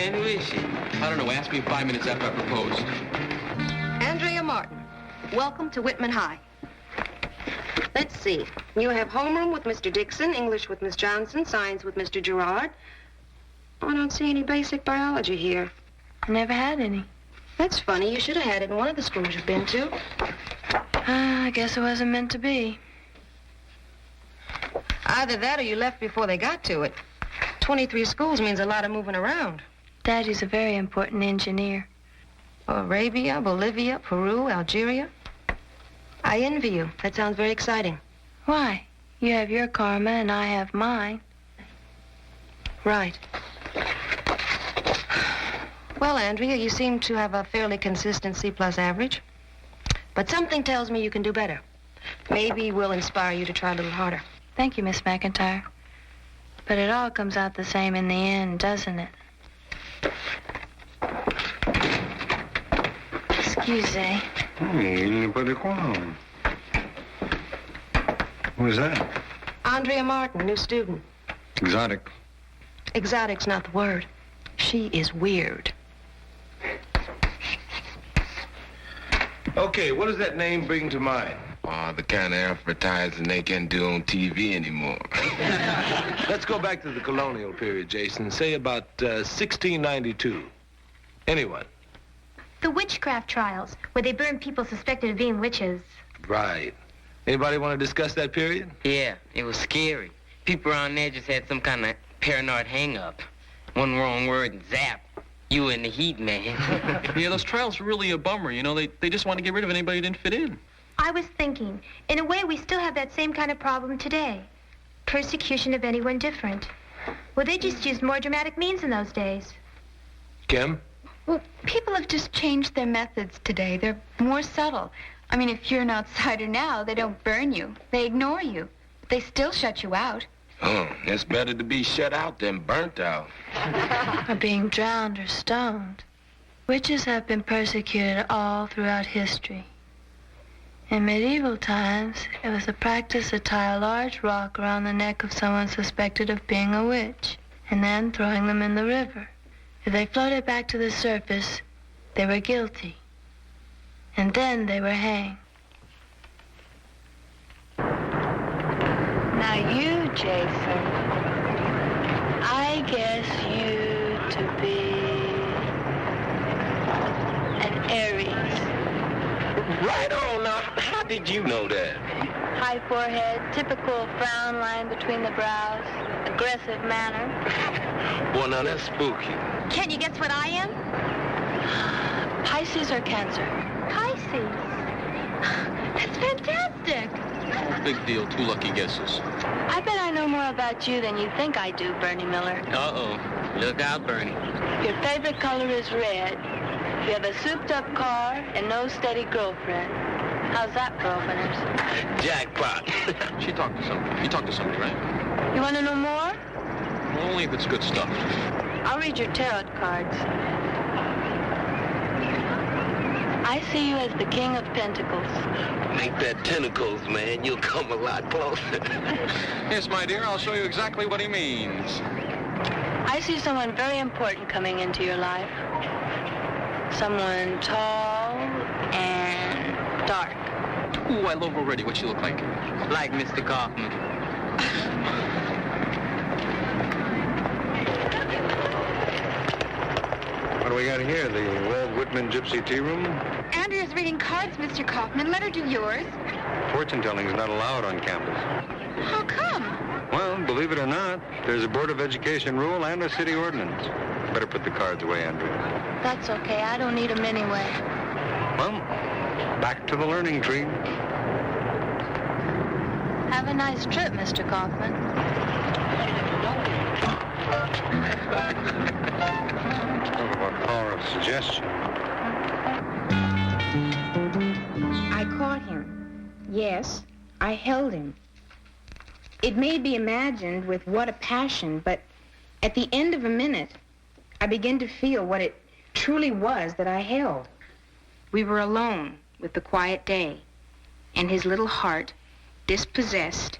And who is she? I don't know. Ask me 5 minutes after I proposed. Andrea Martin, welcome to Whitman High. Let's see. You have homeroom with Mr. Dixon, English with Miss Johnson, science with Mr. Gerard. Oh, I don't see any basic biology here. I never had any. That's funny. You should have had it in one of the schools you've been to. I guess it wasn't meant to be. Either that or you left before they got to it. 23 schools means a lot of moving around. Daddy's a very important engineer. Arabia, Bolivia, Peru, Algeria. I envy you. That sounds very exciting. Why? You have your karma and I have mine. Right. Well, Andrea, you seem to have a fairly consistent C-plus average. But something tells me you can do better. Maybe we'll inspire you to try a little harder. Thank you, Miss McIntyre. But it all comes out the same in the end, doesn't it? Excusez. Il n'y a pas de quoi. Who is that? Andrea Martin, new student. Exotic. Exotic's not the word. She is weird. Okay, what does that name bring to mind? The kind of advertising they can do on TV anymore. Let's go back to the colonial period, Jason. Say about 1692. Anyone? The witchcraft trials, where they burned people suspected of being witches. Right. Anybody want to discuss that period? Yeah, it was scary. People around there just had some kind of paranoid hang-up. One wrong word and zap. You were in the heat, man. Yeah, those trials were really a bummer. You know, they just want to get rid of anybody who didn't fit in. I was thinking, in a way, we still have that same kind of problem today. Persecution of anyone different. Well, they just used more dramatic means in those days. Kim? Well, people have just changed their methods today. They're more subtle. I mean, if you're an outsider now, they don't burn you. They ignore you. But they still shut you out. Oh, it's better to be shut out than burnt out. Or being drowned or stoned. Witches have been persecuted all throughout history. In medieval times, it was a practice to tie a large rock around the neck of someone suspected of being a witch, and then throwing them in the river. If they floated back to the surface, they were guilty. And then they were hanged. Now you, Jason, I guess you to be an Aries. Right on now. How did you know that? High forehead, typical frown line between the brows, aggressive manner. Well, now that's spooky. Can't you guess what I am? Pisces or Cancer? Pisces. That's fantastic. Big deal. 2 lucky guesses. I bet I know more about you than you think I do, Bernie Miller. Uh-oh. Look out, Bernie. Your favorite color is red. You have a souped-up car and no steady girlfriend. How's that for openers? Jackpot. She talked to somebody. You talked to somebody, right? You want to know more? Well, only if it's good stuff. I'll read your tarot cards. I see you as the King of Pentacles. Make that tentacles, man. You'll come a lot closer. Yes, my dear, I'll show you exactly what he means. I see someone very important coming into your life. Someone tall and dark. Ooh, I love already what you look like. Like Mr. Kaufman. What do we got here? The Walt Whitman Gypsy Tea Room? Andrea's reading cards, Mr. Kaufman. Let her do yours. Fortune telling is not allowed on campus. How come? Well, believe it or not, there's a Board of Education rule and a city ordinance. Better put the cards away, Andrea. That's okay. I don't need them anyway. Well, back to the learning tree. Have a nice trip, Mr. Kaufman. Talk about power of suggestion. I caught him. Yes, I held him. It may be imagined with what a passion, but at the end of a minute, I began to feel what it truly was that I held. We were alone with the quiet day, and his little heart, dispossessed,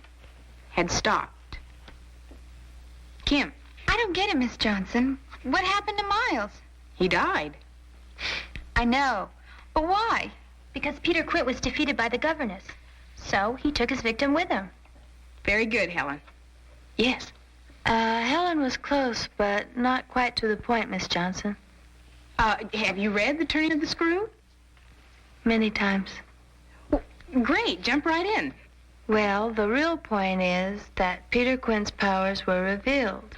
had stopped. Kim. I don't get it, Miss Johnson. What happened to Miles? He died. I know. But why? Because Peter Quint was defeated by the governess. So he took his victim with him. Very good, Helen. Yes. Helen was close, but not quite to the point, Miss Johnson. Have you read The Turning of the Screw? Many times. Well, great. Jump right in. Well, the real point is that Peter Quint's powers were revealed.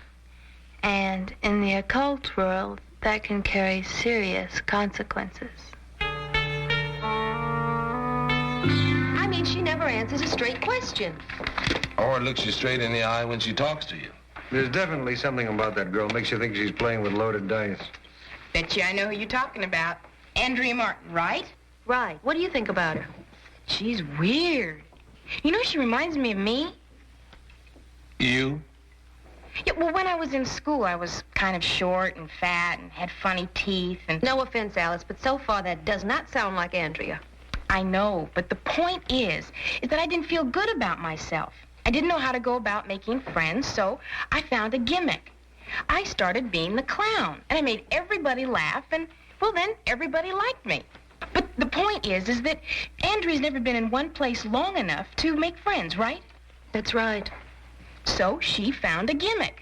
And in the occult world, that can carry serious consequences. I mean, she never answers a straight question. Or looks you straight in the eye when she talks to you. There's definitely something about that girl. Makes you think she's playing with loaded dice. Bet you I know who you're talking about. Andrea Martin, right? Right. What do you think about her? She's weird. You know, she reminds me of me. You? Yeah, well, when I was in school, I was kind of short and fat and had funny teeth and... No offense, Alice, but so far that does not sound like Andrea. I know, but the point is that I didn't feel good about myself. I didn't know how to go about making friends, so I found a gimmick. I started being the clown, and I made everybody laugh, and, well, then everybody liked me. But the point is that Andrea's never been in one place long enough to make friends, right? That's right. So she found a gimmick.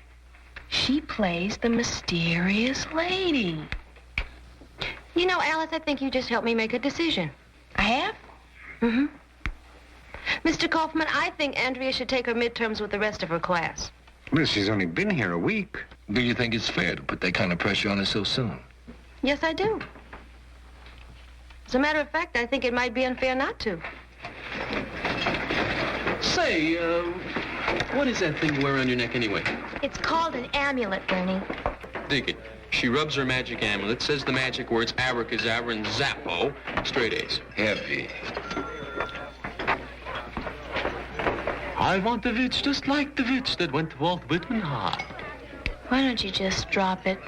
She plays the mysterious lady. You know, Alice, I think you just helped me make a decision. I have? Mm-hmm. Mr. Kaufman, I think Andrea should take her midterms with the rest of her class. Liz, she's only been here a week. Do you think it's fair to put that kind of pressure on her so soon? Yes, I do. As a matter of fact, I think it might be unfair not to. Say, what is that thing you wear around your neck anyway? It's called an amulet, Bernie. Dig it. She rubs her magic amulet, says the magic words abracadabra and zappo, straight A's. Heavy. I want a witch just like the witch that went to Walt Whitman High. Why don't you just drop it?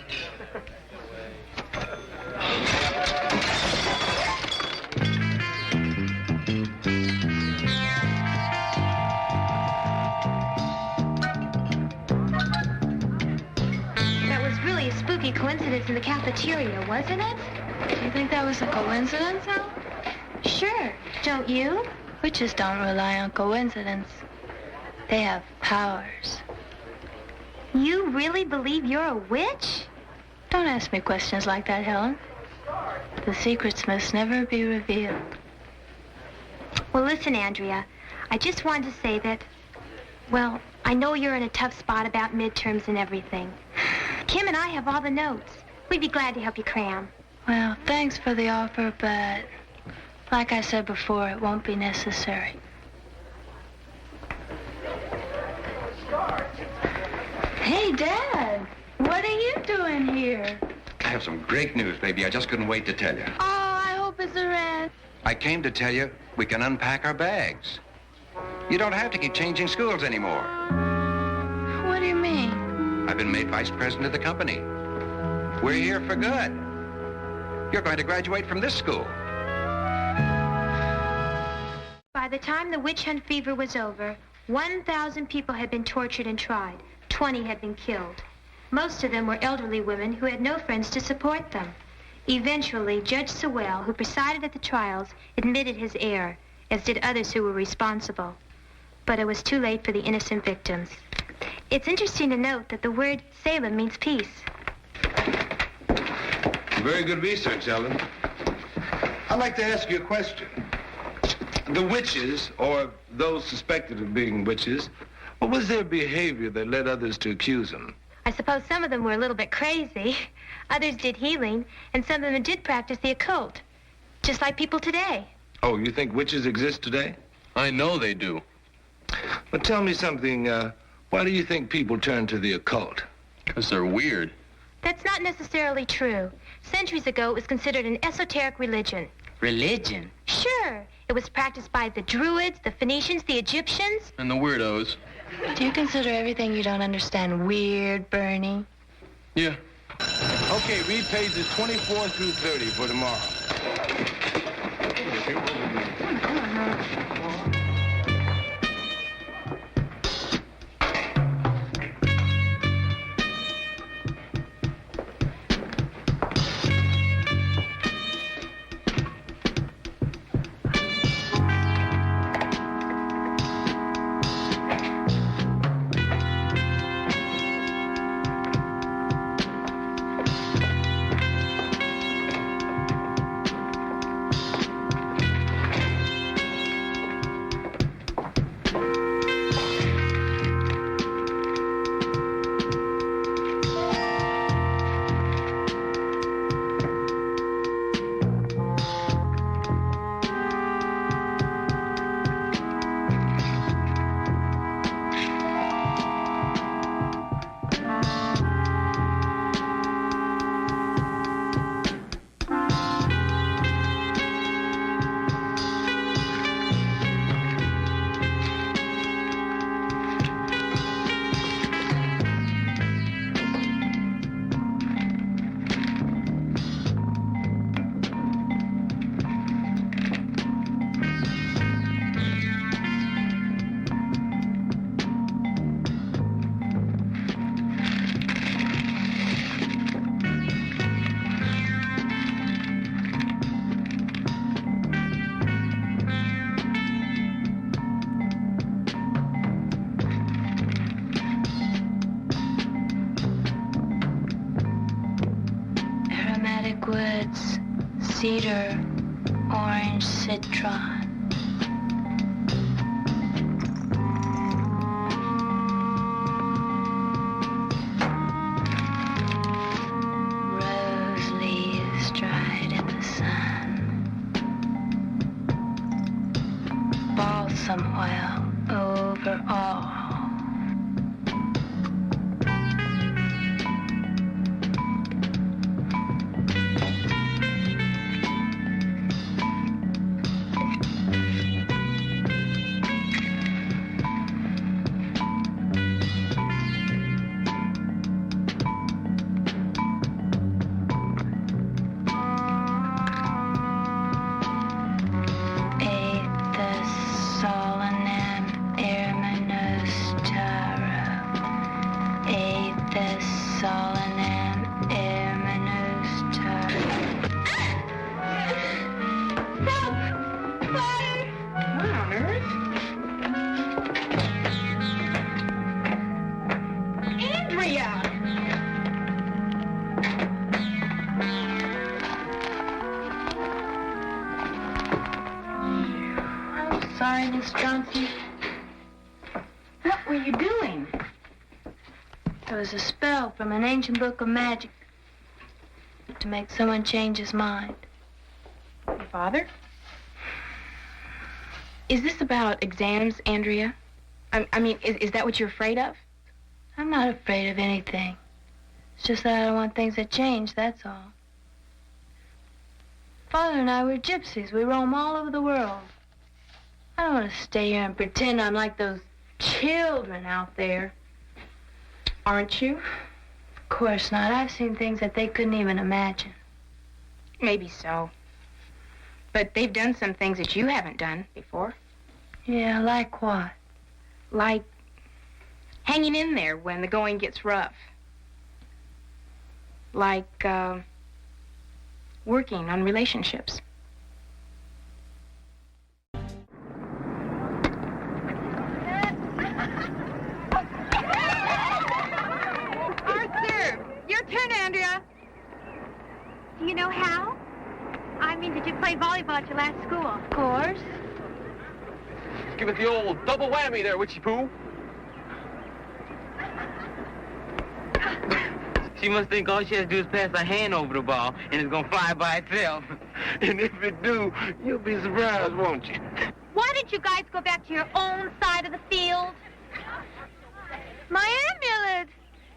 That was really a spooky coincidence in the cafeteria, wasn't it? Do you think that was a coincidence, Hal? Sure. Don't you? Witches don't rely on coincidence. They have powers. You really believe you're a witch? Don't ask me questions like that, Helen. The secrets must never be revealed. Well, listen, Andrea. I just wanted to say that, well, I know you're in a tough spot about midterms and everything. Kim and I have all the notes. We'd be glad to help you cram. Well, thanks for the offer, but like I said before, it won't be necessary. Hey, Dad, what are you doing here? I have some great news, baby. I just couldn't wait to tell you. Oh, I hope it's a red. I came to tell you we can unpack our bags. You don't have to keep changing schools anymore. What do you mean? I've been made vice president of the company. We're here for good. You're going to graduate from this school. By the time the witch hunt fever was over, 1,000 people had been tortured and tried. 20 had been killed. Most of them were elderly women who had no friends to support them. Eventually, Judge Sewell, who presided at the trials, admitted his error, as did others who were responsible. But it was too late for the innocent victims. It's interesting to note that the word Salem means peace. Very good research, Ellen. I'd like to ask you a question. The witches, or those suspected of being witches, what was their behavior that led others to accuse them? I suppose some of them were a little bit crazy. Others did healing, and some of them did practice the occult. Just like people today. Oh, you think witches exist today? I know they do. But tell me something, why do you think people turn to the occult? Because they're weird. That's not necessarily true. Centuries ago, it was considered an esoteric religion. Religion? Sure. It was practiced by the Druids, the Phoenicians, the Egyptians. And the weirdos. Do you consider everything you don't understand weird, Bernie? Yeah. Okay, read pages 24 through 30 for tomorrow. teakwoods, cedar, orange citron. Rose leaves dried in the sun. Balsam oil over all. Sorry, Miss Johnson. What were you doing? It was a spell from an ancient book of magic to make someone change his mind. Your father? Is this about exams, Andrea? I mean, is that what you're afraid of? I'm not afraid of anything. It's just that I don't want things to change, that's all. Father and I were gypsies. We roam all over the world. I don't want to stay here and pretend I'm like those children out there. Aren't you? Of course not. I've seen things that they couldn't even imagine. Maybe so. But they've done some things that you haven't done before. Yeah, like what? Like hanging in there when the going gets rough. Like, working on relationships. Your turn, Andrea. Do you know how? I mean, did you play volleyball at your last school? Of course. Give it the old double whammy there, Witchy Poo. She must think all she has to do is pass her hand over the ball, and it's gonna fly by itself. And if it do, you'll be surprised, won't you? Why don't you guys go back to your own side of the field? My amulet!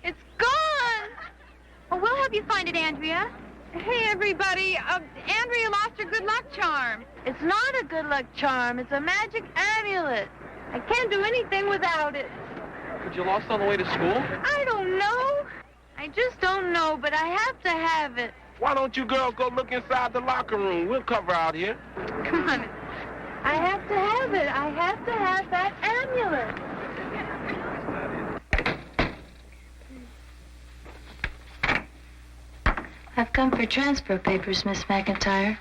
It's gone! Well, we'll help you find it, Andrea. Hey, everybody. Andrea lost her good luck charm. It's not a good luck charm. It's a magic amulet. I can't do anything without it. But you lost on the way to school? I don't know. I just don't know, but I have to have it. Why don't you girls go look inside the locker room? We'll cover out here. Come on. I have to have it. I have to have that amulet. I've come for transfer papers, Miss McIntyre.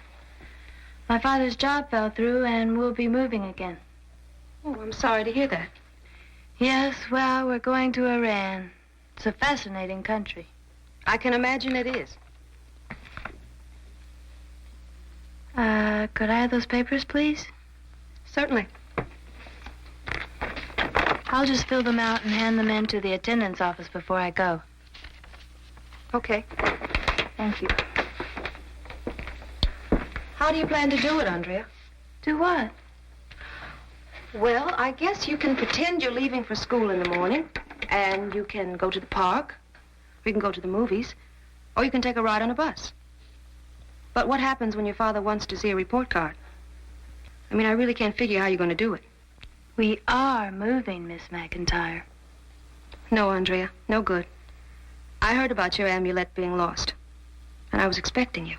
My father's job fell through, and we'll be moving again. Oh, I'm sorry to hear that. Yes, well, we're going to Iran. It's a fascinating country. I can imagine it is. Could I have those papers, please? Certainly. I'll just fill them out and hand them in to the attendant's office before I go. Okay. Thank you. How do you plan to do it, Andrea? Do what? Well, I guess you can pretend you're leaving for school in the morning, and you can go to the park, or you can go to the movies, or you can take a ride on a bus. But what happens when your father wants to see a report card? I mean, I really can't figure how you're going to do it. We are moving, Miss McIntyre. No, Andrea, no good. I heard about your amulet being lost, and I was expecting you.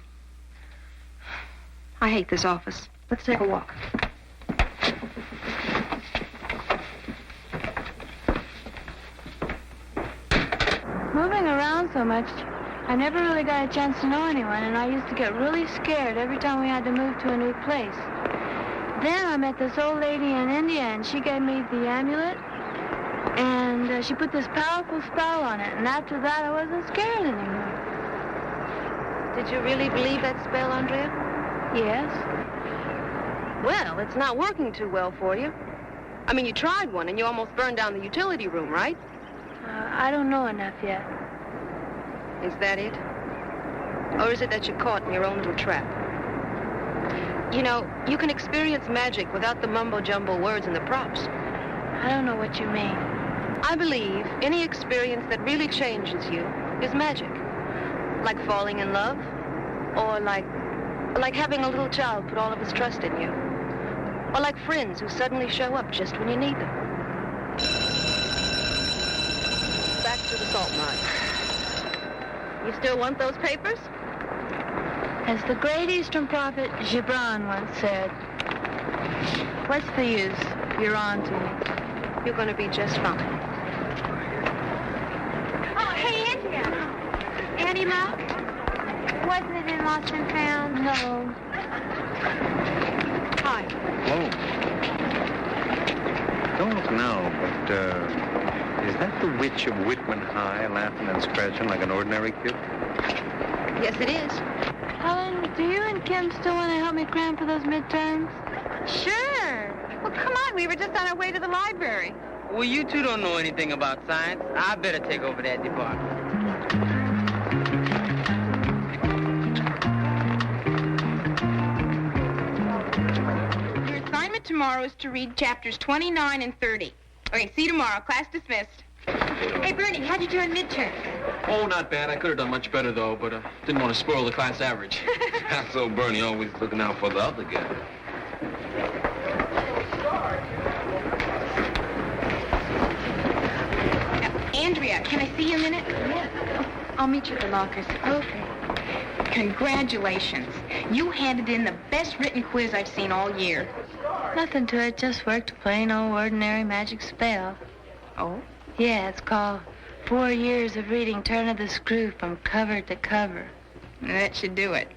I hate this office. Let's take a walk. Moving around so much, I never really got a chance to know anyone, and I used to get really scared every time we had to move to a new place. Then I met this old lady in India, and she gave me the amulet, and she put this powerful spell on it, and after that I wasn't scared anymore. Did you really believe that spell, Andrea? Yes. Well, it's not working too well for you. I mean, you tried one and you almost burned down the utility room, right? I don't know enough yet. Is that it? Or is it that you're caught in your own little trap? You know, you can experience magic without the mumbo-jumbo words and the props. I don't know what you mean. I believe any experience that really changes you is magic. Like falling in love, or like having a little child put all of his trust in you. Or like friends who suddenly show up just when you need them. Back to the salt mine. You still want those papers? As the great Eastern prophet Gibran once said, what's the use? You're on to me. You're going to be just fine. Oh, hey, Andrea. Annie love? Wasn't it in Lost and Found? No. Hi. Whoa. Don't look now, but, is that the witch of Whitman High laughing and scratching like an ordinary kid? Yes, it is. Helen, do you and Kim still want to help me cram for those midterms? Sure. Well, come on. We were just on our way to the library. Well, you two don't know anything about science. I better take over that department. Your assignment tomorrow is to read chapters 29 and 30. Okay, see you tomorrow. Class dismissed. Hey, Bernie, how'd you do in midterm? Oh, not bad. I could have done much better, though, but didn't want to spoil the class average. So Bernie always looking out for the other guy. Andrea, can I see you a minute? Yeah. I'll meet you at the lockers. Okay. Congratulations. You handed in the best written quiz I've seen all year. Nothing to it, just worked a plain old ordinary magic spell. Oh? Yeah, it's called 4 Years of Reading Turn of the Screw from Cover to Cover. That should do it.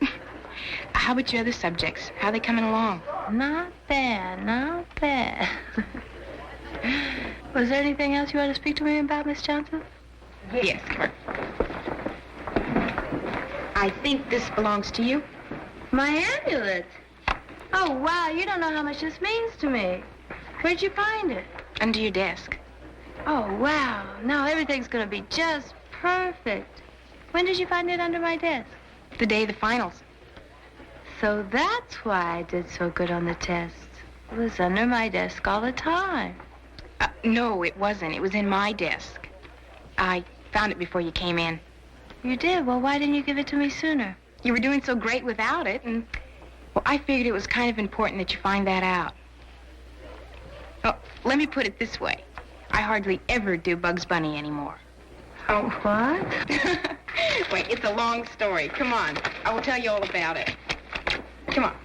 How about your other subjects? How are they coming along? Not bad, not bad. Was there anything else you want to speak to me about, Miss Johnson? Yes, come on. I think this belongs to you. My amulet. Oh, wow, you don't know how much this means to me. Where'd you find it? Under your desk. Oh, wow. Now everything's going to be just perfect. When did you find it under my desk? The day of the finals. So that's why I did so good on the tests. It was under my desk all the time. No, it wasn't. It was in my desk. I found it before you came in. You did? Well, why didn't you give it to me sooner? You were doing so great without it, and, well, I figured it was kind of important that you find that out. Oh, let me put it this way. I hardly ever do Bugs Bunny anymore. Oh, what? Wait, it's a long story. Come on. I will tell you all about it. Come on.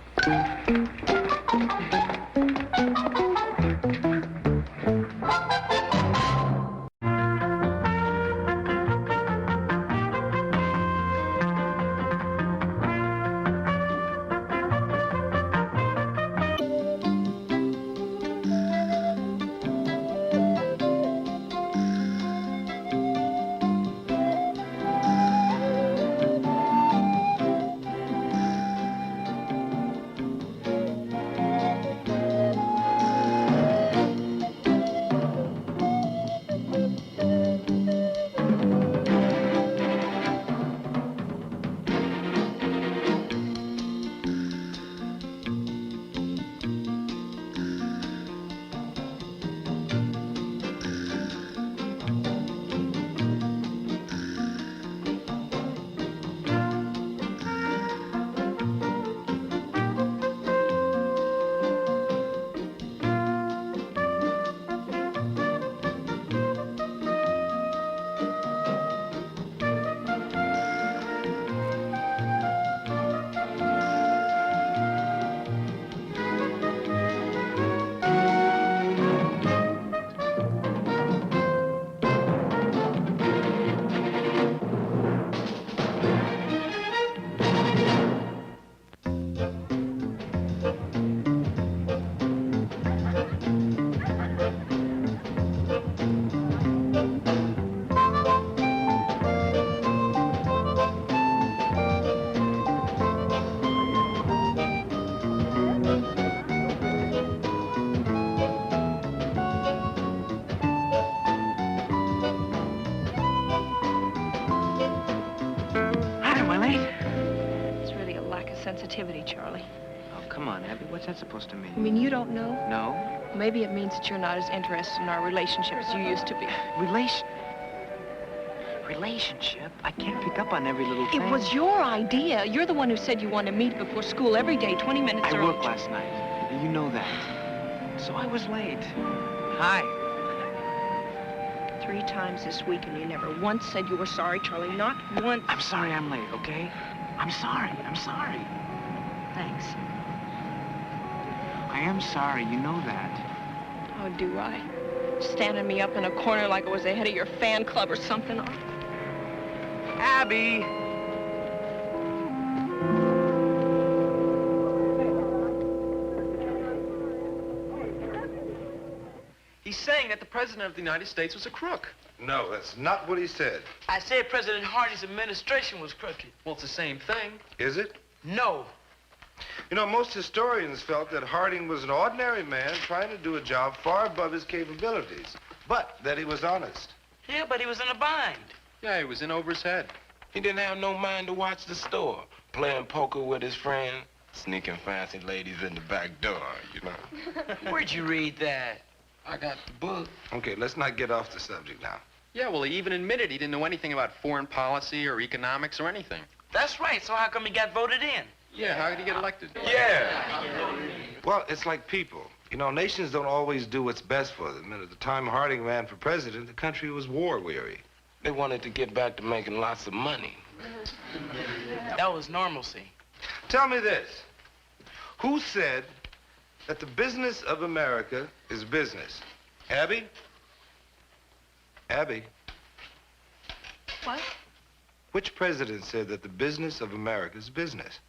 sensitivity, Charlie. Oh, come on, Abby. What's that supposed to mean? You mean you don't know? No. Maybe it means that you're not as interested in our relationship as you used to be. Relationship? I can't pick up on every little thing. It was your idea. You're the one who said you want to meet before school every day, 20 minutes early. I worked last night. You know that. So I was late. Hi. 3 times this week, and you never once said you were sorry, Charlie. Not once. I'm sorry I'm late, okay? I'm sorry. Thanks. I am sorry. You know that. Oh, do I? Standing me up in a corner like I was the head of your fan club or something. Abby! He's saying that the President of the United States was a crook. No, that's not what he said. I said President Harding's administration was crooked. Well, it's the same thing. Is it? No. You know, most historians felt that Harding was an ordinary man trying to do a job far above his capabilities, but that he was honest. Yeah, but he was in a bind. Yeah, he was in over his head. He didn't have no mind to watch the store, playing poker with his friend, sneaking fancy ladies in the back door, you know. Where'd you read that? I got the book. Okay, let's not get off the subject now. Yeah, well, he even admitted he didn't know anything about foreign policy or economics or anything. That's right, so how come he got voted in? Yeah, how did he get elected? Yeah. Well, it's like people. You know, nations don't always do what's best for them. And at the time Harding ran for president, the country was war-weary. They wanted to get back to making lots of money. That was normalcy. Tell me this. Who said that the business of America is business? Abby? Abby? What? Which president said that the business of America is business?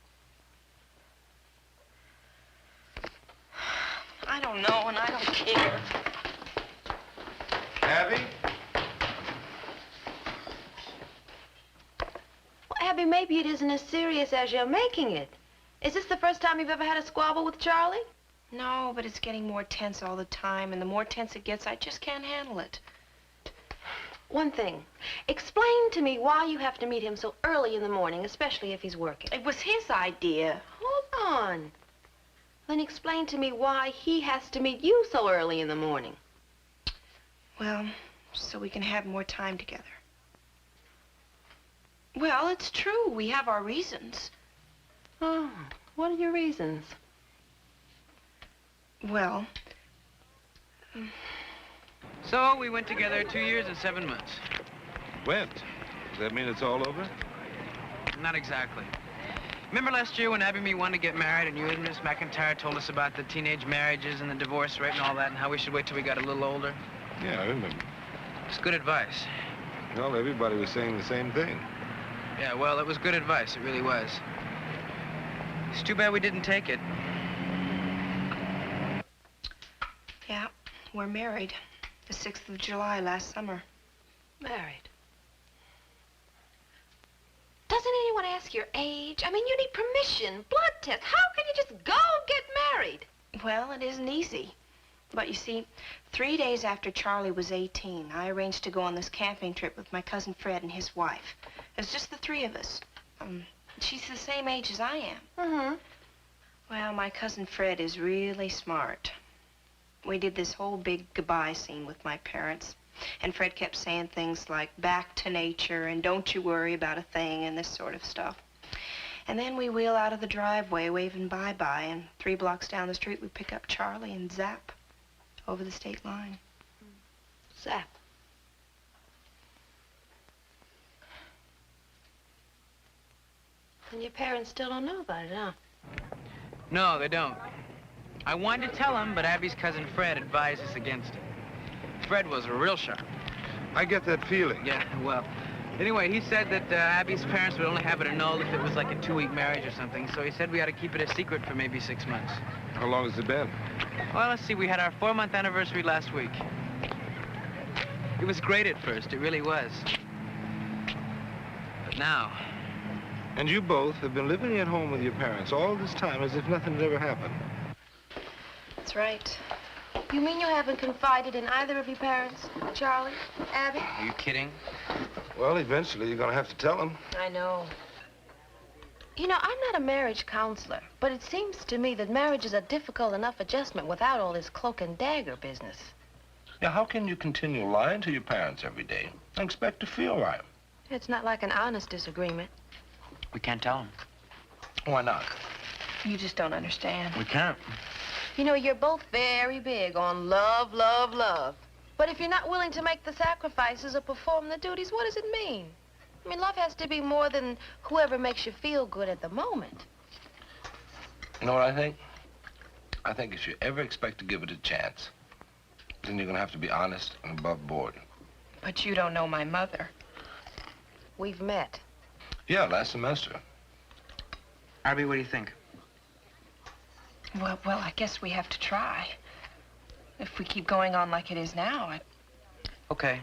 I don't know, and I don't care. Abby? Well, Abby, maybe it isn't as serious as you're making it. Is this the first time you've ever had a squabble with Charlie? No, but it's getting more tense all the time, and the more tense it gets, I just can't handle it. One thing. Explain to me why you have to meet him so early in the morning, especially if he's working. It was his idea. Hold on. Then explain to me why he has to meet you so early in the morning. Well, so we can have more time together. Well, it's true. We have our reasons. Oh, what are your reasons? Well... So we went together 2 years and 7 months. Went? Does that mean it's all over? Not exactly. Remember last year when Abby and me wanted to get married and you and Miss McIntyre told us about the teenage marriages and the divorce rate and all that and how we should wait till we got a little older? Yeah, I remember. It's good advice. Well, everybody was saying the same thing. Yeah, well, it was good advice. It really was. It's too bad we didn't take it. Yeah, we're married. The 6th of July last summer. Married. Doesn't anyone ask your age? I mean, you need permission, blood test. How can you just go get married? Well, it isn't easy. But you see, 3 days after Charlie was 18, I arranged to go on this camping trip with my cousin Fred and his wife. It's just the 3 of us. She's the same age as I am. Mm-hmm. Well, my cousin Fred is really smart. We did this whole big goodbye scene with my parents. And Fred kept saying things like, back to nature, and don't you worry about a thing, and this sort of stuff. And then we wheel out of the driveway, waving bye-bye, and 3 blocks down the street, we pick up Charlie and zap over the state line. Zap. And your parents still don't know about it, huh? No, they don't. I wanted to tell them, but Abby's cousin Fred advised us against it. Fred was real sharp. I get that feeling. Yeah, well, anyway, he said that Abby's parents would only have it annulled if it was like a 2-week marriage or something, so he said we ought to keep it a secret for maybe 6 months. How long has it been? Well, let's see, we had our 4-month anniversary last week. It was great at first, it really was. But now... And you both have been living at home with your parents all this time as if nothing had ever happened. That's right. You mean you haven't confided in either of your parents? Charlie? Abby? Are you kidding? Well, eventually you're going to have to tell them. I know. You know, I'm not a marriage counselor, but it seems to me that marriage is a difficult enough adjustment without all this cloak and dagger business. Now, how can you continue lying to your parents every day and expect to feel right? It's not like an honest disagreement. We can't tell him. Why not? You just don't understand. We can't. You know, you're both very big on love, love, love. But if you're not willing to make the sacrifices or perform the duties, what does it mean? I mean, love has to be more than whoever makes you feel good at the moment. You know what I think? I think if you ever expect to give it a chance, then you're gonna have to be honest and above board. But you don't know my mother. We've met. Yeah, last semester. Abby, what do you think? Well, I guess we have to try. If we keep going on like it is now, Okay.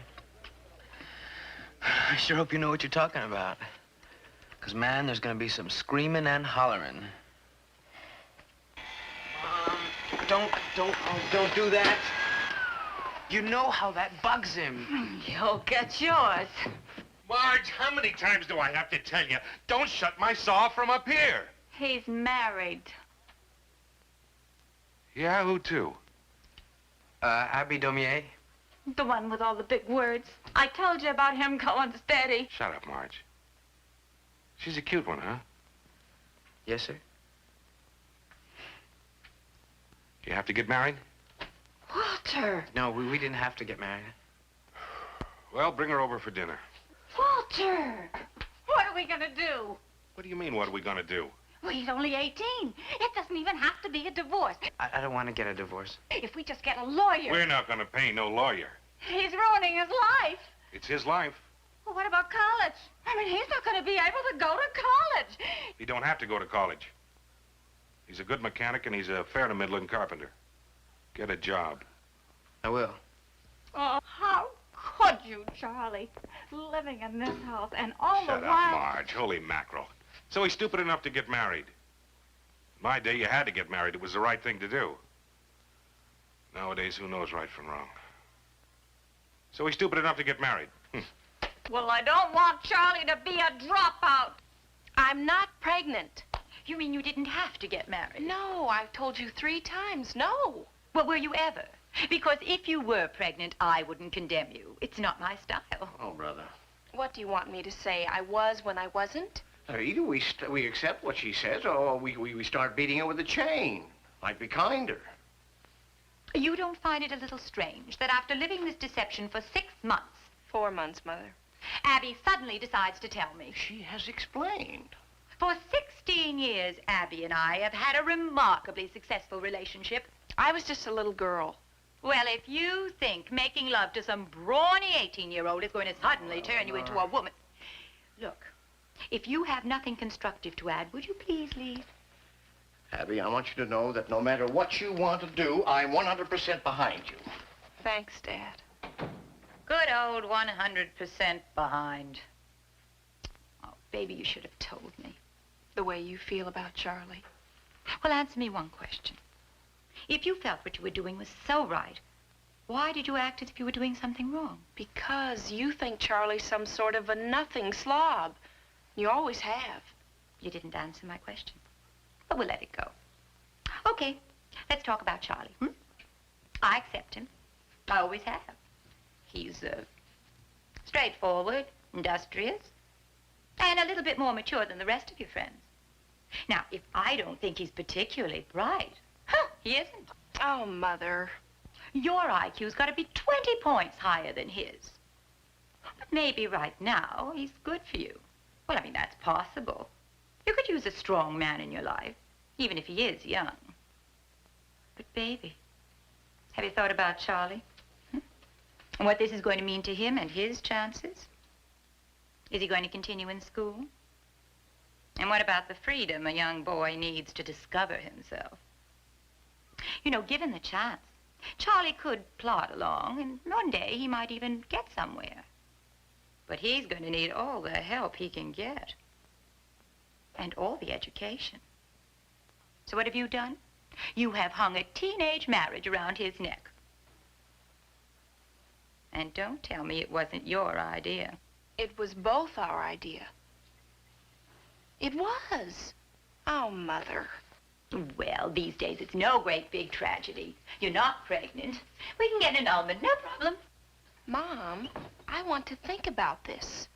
I sure hope you know what you're talking about. Because, man, there's gonna be some screaming and hollering. Don't do that. You know how that bugs him. You'll get yours. Marge, how many times do I have to tell you? Don't shut my saw from up here. He's married. Yeah, who to? Abby Daumier. The one with all the big words. I told you about him going steady. Shut up, Marge. She's a cute one, huh? Yes, sir. You have to get married? Walter! No, we didn't have to get married. Well, bring her over for dinner. Walter! What are we gonna do? What do you mean, what are we gonna do? Well, he's only 18. It doesn't even have to be a divorce. I don't want to get a divorce. If we just get a lawyer. We're not gonna pay no lawyer. He's ruining his life. It's his life. Well, what about college? I mean, he's not gonna be able to go to college. He don't have to go to college. He's a good mechanic and he's a fair to middling carpenter. Get a job. I will. Oh, how could you, Charlie? Living in this house and all Shut the up, while... Marge. Holy mackerel. So he's stupid enough to get married. In my day, you had to get married. It was the right thing to do. Nowadays, who knows right from wrong? So he's stupid enough to get married. Well, I don't want Charlie to be a dropout. I'm not pregnant. You mean you didn't have to get married? No, I've told you 3 times, no. Well, were you ever? Because if you were pregnant, I wouldn't condemn you. It's not my style. Oh, brother. What do you want me to say? I was when I wasn't? Either we accept what she says, or we start beating her with a chain. Might be kinder. You don't find it a little strange that after living this deception for 6 months... 4 months, Mother. Abby suddenly decides to tell me. She has explained. For 16 years, Abby and I have had a remarkably successful relationship. I was just a little girl. Well, if you think making love to some brawny 18-year-old is going to suddenly turn you into a woman... Look, if you have nothing constructive to add, would you please leave? Abby, I want you to know that no matter what you want to do, I'm 100% behind you. Thanks, Dad. Good old 100% behind. Oh, baby, you should have told me. The way you feel about Charlie. Well, answer me one question. If you felt what you were doing was so right, why did you act as if you were doing something wrong? Because you think Charlie's some sort of a nothing slob. You always have. You didn't answer my question. But we'll let it go. Okay, let's talk about Charlie. I accept him. I always have. He's straightforward, industrious, and a little bit more mature than the rest of your friends. Now, if I don't think he's particularly bright, he isn't. Oh, Mother. Your IQ's got to be 20 points higher than his. But maybe right now he's good for you. Well, I mean, that's possible. You could use a strong man in your life, even if he is young. But, baby, have you thought about Charlie? And what this is going to mean to him and his chances? Is he going to continue in school? And what about the freedom a young boy needs to discover himself? You know, given the chance, Charlie could plod along, and one day he might even get somewhere. But he's going to need all the help he can get. And all the education. So what have you done? You have hung a teenage marriage around his neck. And don't tell me it wasn't your idea. It was both our idea. It was. Oh, Mother. Well, these days it's no great big tragedy. You're not pregnant. We can get an annulment, no problem. Mom, I want to think about this.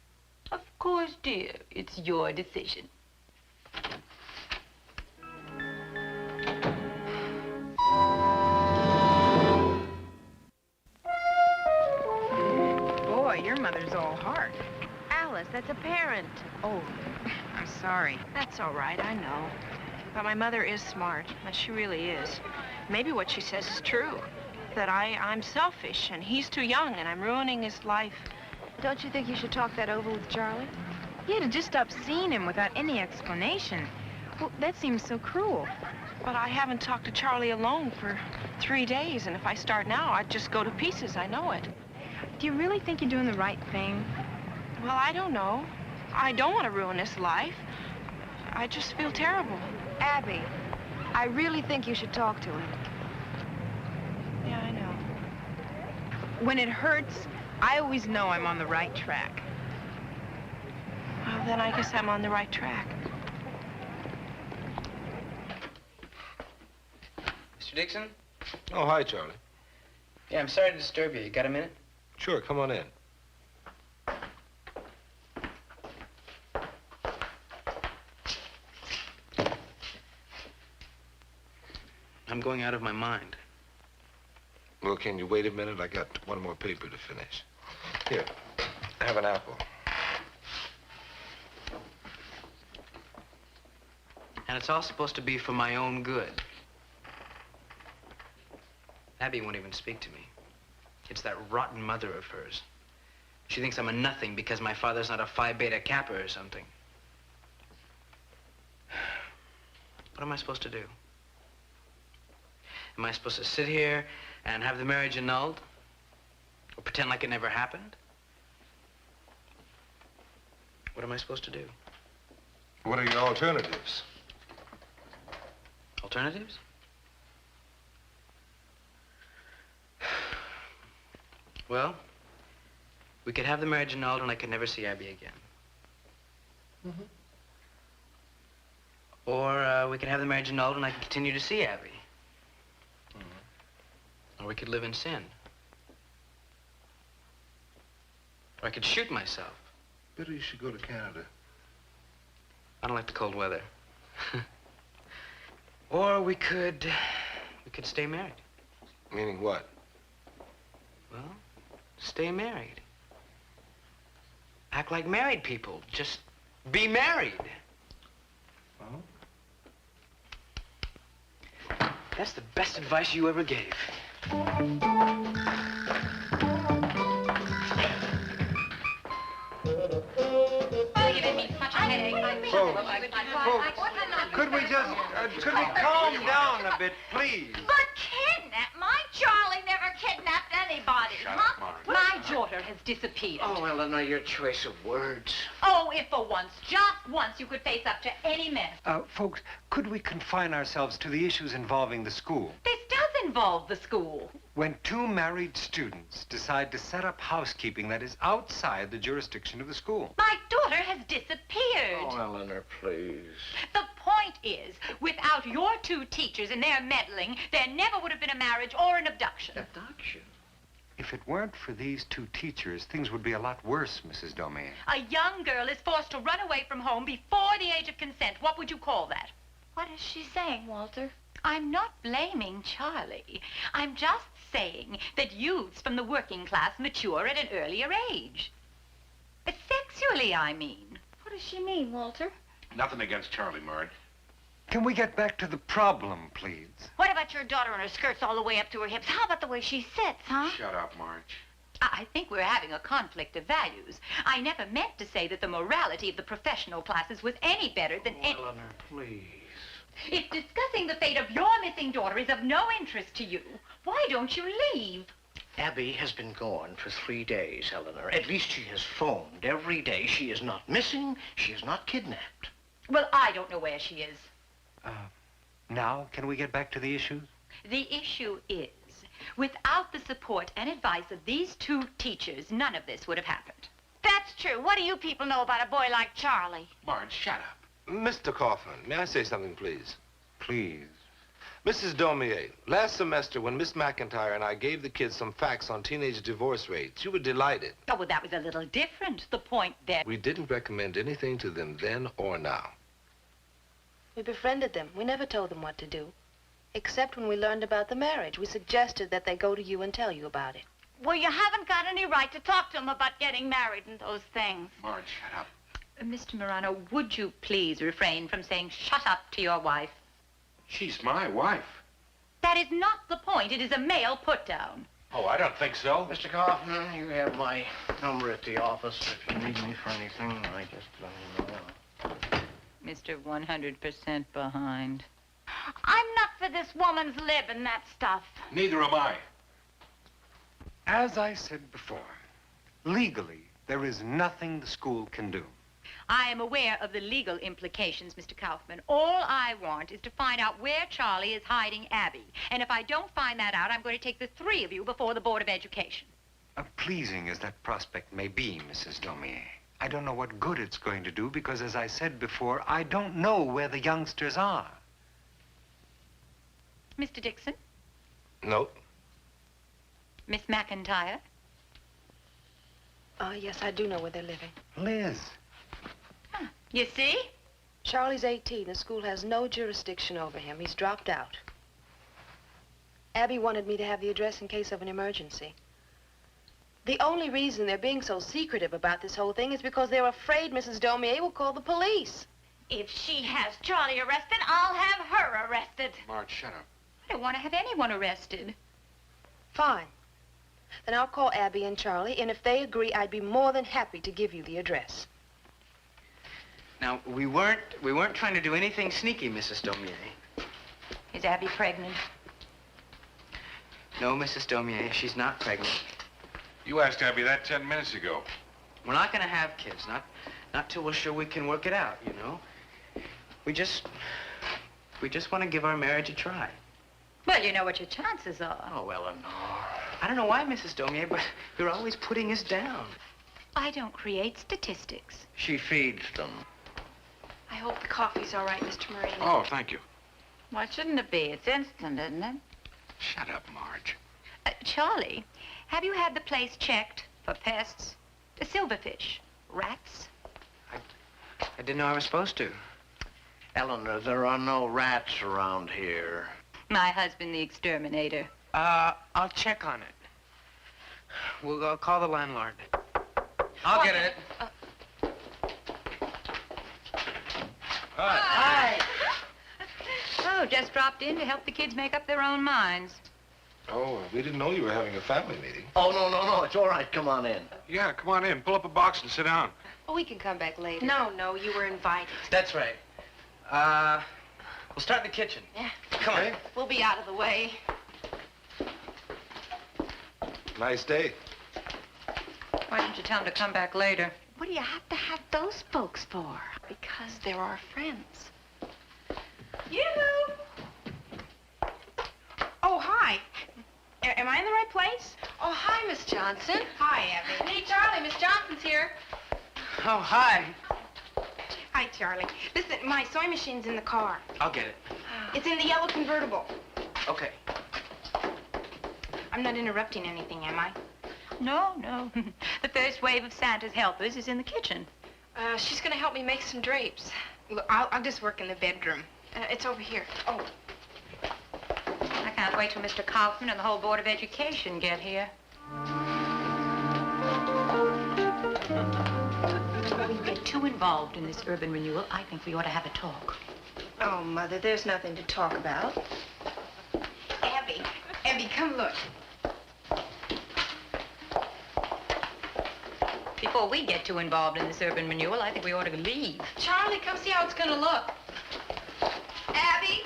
Of course, dear. It's your decision. Boy, your mother's all heart. Alice, that's a parent. Oh, I'm sorry. That's all right, I know. But my mother is smart. She really is. Maybe what she says is true. That I'm selfish, and he's too young, and I'm ruining his life. Don't you think you should talk that over with Charlie? Yeah, to just stop seeing him without any explanation. Well, that seems so cruel. But I haven't talked to Charlie alone for 3 days, and if I start now, I'd just go to pieces. I know it. Do you really think you're doing the right thing? Well, I don't know. I don't want to ruin his life. I just feel terrible. Abby, I really think you should talk to him. Yeah, I know. When it hurts, I always know I'm on the right track. Well, then I guess I'm on the right track. Mr. Dixon? Oh, hi, Charlie. Yeah, I'm sorry to disturb you. You got a minute? Sure, come on in. I'm going out of my mind. Well, can you wait a minute? I got one more paper to finish. Here, have an apple. And it's all supposed to be for my own good. Abby won't even speak to me. It's that rotten mother of hers. She thinks I'm a nothing because my father's not a Phi Beta Kappa or something. What am I supposed to do? Am I supposed to sit here and have the marriage annulled? Or pretend like it never happened? What am I supposed to do? What are your alternatives? Alternatives? Well, we could have the marriage annulled and I could never see Abby again. Mm-hmm. Or we could have the marriage annulled and I could continue to see Abby. Or we could live in sin. Or I could shoot myself. Better you should go to Canada. I don't like the cold weather. Or we could stay married. Meaning what? Well, stay married. Act like married people. Just be married. Oh? That's the best advice you ever gave. Could we just, could we calm down a bit, please? But kidnap? My Charlie never kidnapped anybody, huh? My daughter has disappeared. Oh, Eleanor, your choice of words. Oh, if for once, just once, you could face up to any mess. Folks, could we confine ourselves to the issues involving the school? This does involve the school. When two married students decide to set up housekeeping that is outside the jurisdiction of the school. My daughter has disappeared. Oh, Eleanor, please. The point is, without your two teachers and their meddling, there never would have been a marriage or an abduction. Abduction? If it weren't for these two teachers, things would be a lot worse, Mrs. Domain. A young girl is forced to run away from home before the age of consent. What would you call that? What is she saying, Walter? I'm not blaming Charlie. I'm just saying that youths from the working class mature at an earlier age. Sexually, I mean. What does she mean, Walter? Nothing against Charlie, Marge. Can we get back to the problem, please? What about your daughter and her skirts all the way up to her hips? How about the way she sits, huh? Shut up, Marge. I think we're having a conflict of values. I never meant to say that the morality of the professional classes was any better than any... Eleanor, please. If discussing the fate of your missing daughter is of no interest to you, why don't you leave? Abby has been gone for 3 days, Eleanor. At least she has phoned every day. She is not missing. She is not kidnapped. Well, I don't know where she is. Now, can we get back to the issues? The issue is, without the support and advice of these two teachers, none of this would have happened. That's true. What do you people know about a boy like Charlie? Marge, shut up. Mr. Kaufman, may I say something, please? Please. Mrs. Daumier, last semester when Miss McIntyre and I gave the kids some facts on teenage divorce rates, you were delighted. Oh, well, that was a little different. The point that... We didn't recommend anything to them then or now. We befriended them. We never told them what to do. Except when we learned about the marriage. We suggested that they go to you and tell you about it. Well, you haven't got any right to talk to them about getting married and those things. Marge, shut up. Mr. Morano, would you please refrain from saying shut up to your wife? She's my wife. That is not the point. It is a male put-down. Oh, I don't think so. Mr. Kaufman, you have my number at the office. If you need me for anything, I just let me know. Mr. 100% behind. I'm not for this woman's lib and that stuff. Neither am I. As I said before, legally, there is nothing the school can do. I am aware of the legal implications, Mr. Kaufman. All I want is to find out where Charlie is hiding Abby. And if I don't find that out, I'm going to take the three of you before the Board of Education. Pleasing as that prospect may be, Mrs. Daumier, I don't know what good it's going to do because, as I said before, I don't know where the youngsters are. Mr. Dixon? No. Miss McIntyre? Yes, I do know where they're living. Liz. You see? Charlie's 18. The school has no jurisdiction over him. He's dropped out. Abby wanted me to have the address in case of an emergency. The only reason they're being so secretive about this whole thing is because they're afraid Mrs. Daumier will call the police. If she has Charlie arrested, I'll have her arrested. Marge, shut up. I don't want to have anyone arrested. Fine. Then I'll call Abby and Charlie, and if they agree, I'd be more than happy to give you the address. Now, we weren't trying to do anything sneaky, Mrs. Daumier. Is Abby pregnant? No, Mrs. Daumier, she's not pregnant. You asked Abby that 10 minutes ago. We're not going to have kids, not till we're sure we can work it out, you know. We just want to give our marriage a try. Well, you know what your chances are. Oh, Eleanor. I don't know why, Mrs. Daumier, but you're always putting us down. I don't create statistics. She feeds them. I hope the coffee's all right, Mr. Marino. Oh, thank you. Why shouldn't it be? It's instant, isn't it? Shut up, Marge. Charlie, have you had the place checked for pests? Silverfish, rats? I didn't know I was supposed to. Eleanor, there are no rats around here. My husband, the exterminator. I'll check on it. We'll call the landlord. I'll get it. Hi. Oh, just dropped in to help the kids make up their own minds. Oh, we didn't know you were having a family meeting. Oh, no, it's all right. Come on in. Yeah, come on in. Pull up a box and sit down. Oh, we can come back later. No, you were invited. That's right. We'll start in the kitchen. Yeah. Come on. We'll be out of the way. Nice day. Why didn't you tell them to come back later? What do you have to have those folks for? Because they're our friends. Yoo-hoo! Oh, hi. Am I in the right place? Oh, hi, Miss Johnson. Hi, Abby. Hey, Charlie, Miss Johnson's here. Oh, hi. Hi, Charlie. Listen, my sewing machine's in the car. I'll get it. It's in the yellow convertible. Okay. I'm not interrupting anything, am I? No. The first wave of Santa's helpers is in the kitchen. She's gonna help me make some drapes. Look, I'll just work in the bedroom. It's over here. Oh. I can't wait till Mr. Kaufman and the whole Board of Education get here. Before we get too involved in this urban renewal, I think we ought to have a talk. Oh, Mother, there's nothing to talk about. Abby, come look. Before we get too involved in this urban renewal, I think we ought to leave. Charlie, come see how it's gonna look. Abby?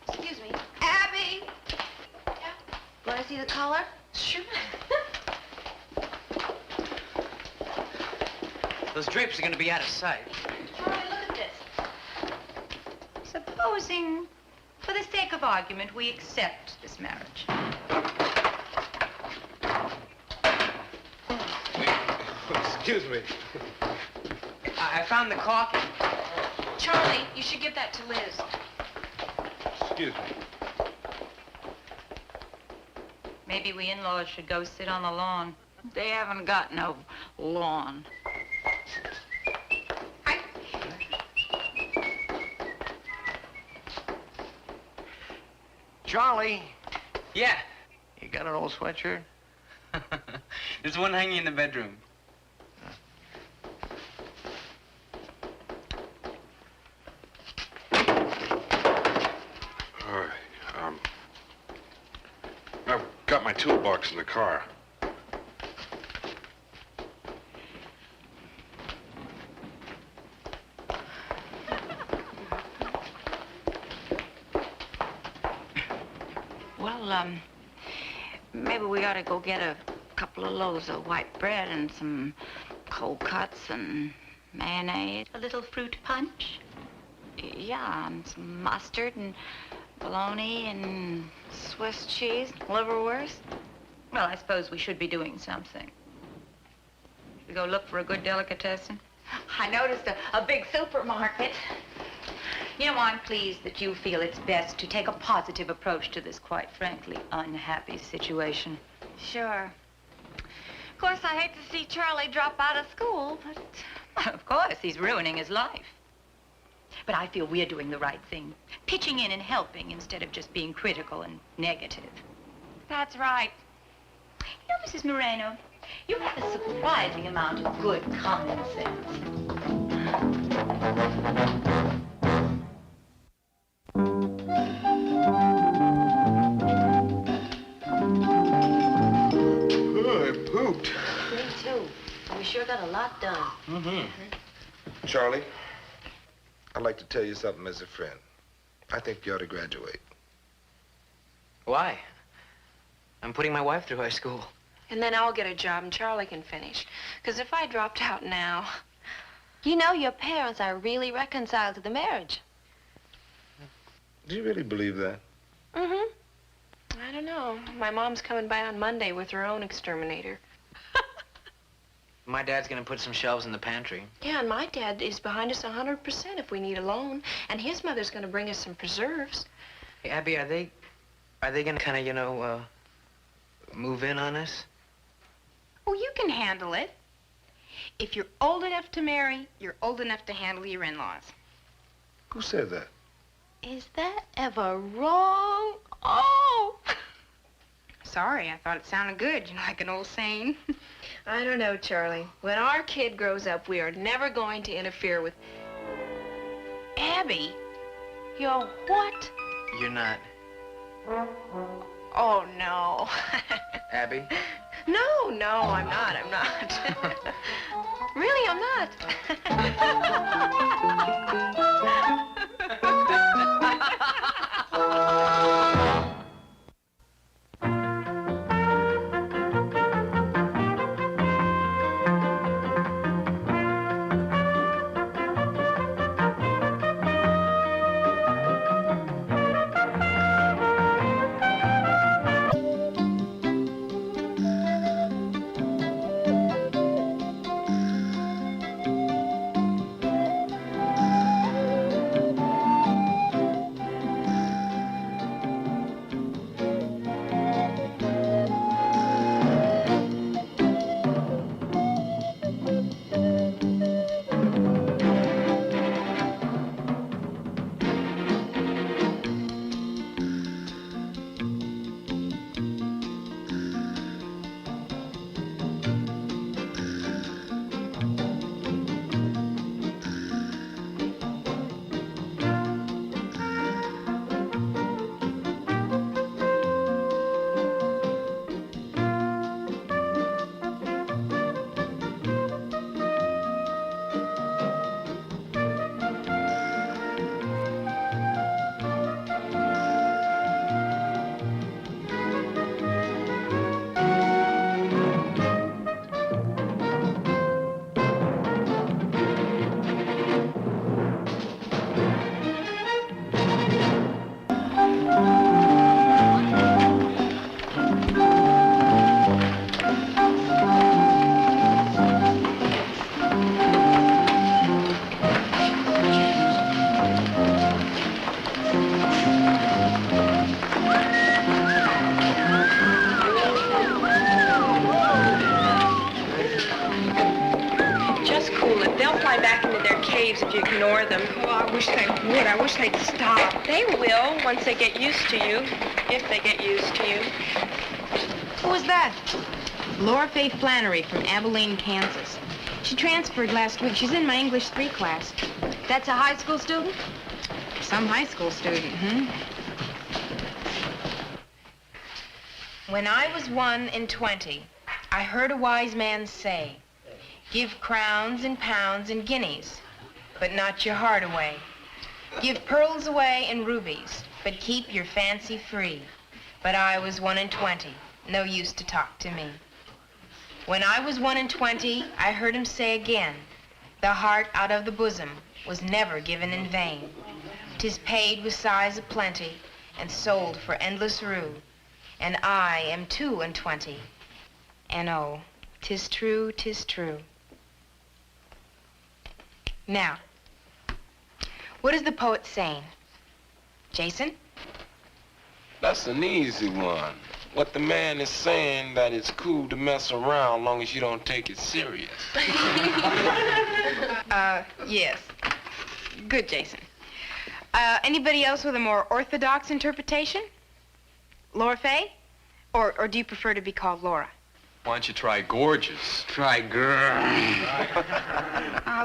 Excuse me. Abby? Yeah? Want to see the color? Sure. Those drapes are going to be out of sight. Charlie, look at this. Supposing, for the sake of argument, we accept this marriage. Excuse me. I found the caulking. Charlie, you should give that to Liz. Excuse me. Maybe we in-laws should go sit on the lawn. They haven't got no lawn. Charlie. Yeah. You got an old sweatshirt? There's one hanging in the bedroom. All right. I've got my toolbox in the car. Well, maybe we ought to go get a couple of loaves of white bread and some cold cuts and mayonnaise. A little fruit punch? Yeah, and some mustard and bologna and Swiss cheese, liverwurst. Well, I suppose we should be doing something. We go look for a good delicatessen. I noticed a big supermarket. You know, I'm pleased that you feel it's best to take a positive approach to this quite frankly unhappy situation. Sure. Of course, I hate to see Charlie drop out of school, but... Of course, he's ruining his life. But I feel we're doing the right thing, pitching in and helping instead of just being critical and negative. That's right. You know, Mrs. Moreno, you have a surprising amount of good common sense. Oh, I pooped. Me too. We sure got a lot done. Mm-hmm. Charlie, I'd like to tell you something as a friend. I think you ought to graduate. Why? I'm putting my wife through high school. And then I'll get a job and Charlie can finish. Because if I dropped out now... You know, your parents are really reconciled to the marriage. Do you really believe that? Mm-hmm. I don't know. My mom's coming by on Monday with her own exterminator. My dad's gonna put some shelves in the pantry. Yeah, and my dad is behind us 100% if we need a loan. And his mother's gonna bring us some preserves. Hey, Abby, are they gonna kind of, you know, move in on us? Oh, you can handle it. If you're old enough to marry, you're old enough to handle your in-laws. Who said that? Is that ever wrong? Oh! Sorry, I thought it sounded good, you know, like an old saying. I don't know, Charlie. When our kid grows up, we are never going to interfere with... Abby? You're what? You're not. Oh, no. Abby? No, I'm not. Really, I'm not. wish they would. I wish they'd stop. They will once they get used to you, if they get used to you. Who is that? Laura Faye Flannery from Abilene, Kansas. She transferred last week. She's in my English 3 class. That's a high school student? Some high school student, When I was 1 and 20, I heard a wise man say, give crowns and pounds and guineas, but not your heart away. Give pearls away and rubies, but keep your fancy free. But I was 1 and 20, no use to talk to me. When I was 1 and 20, I heard him say again, the heart out of the bosom was never given in vain. 'Tis paid with sighs of plenty and sold for endless rue. And I am 2 and 20, and oh, 'tis true, 'tis true. Now, what is the poet saying? Jason? That's an easy one. What the man is saying that it's cool to mess around long as you don't take it serious. Yes. Good, Jason. Anybody else with a more orthodox interpretation? Laura Faye? Or do you prefer to be called Laura? Why don't you try gorgeous? Try girl.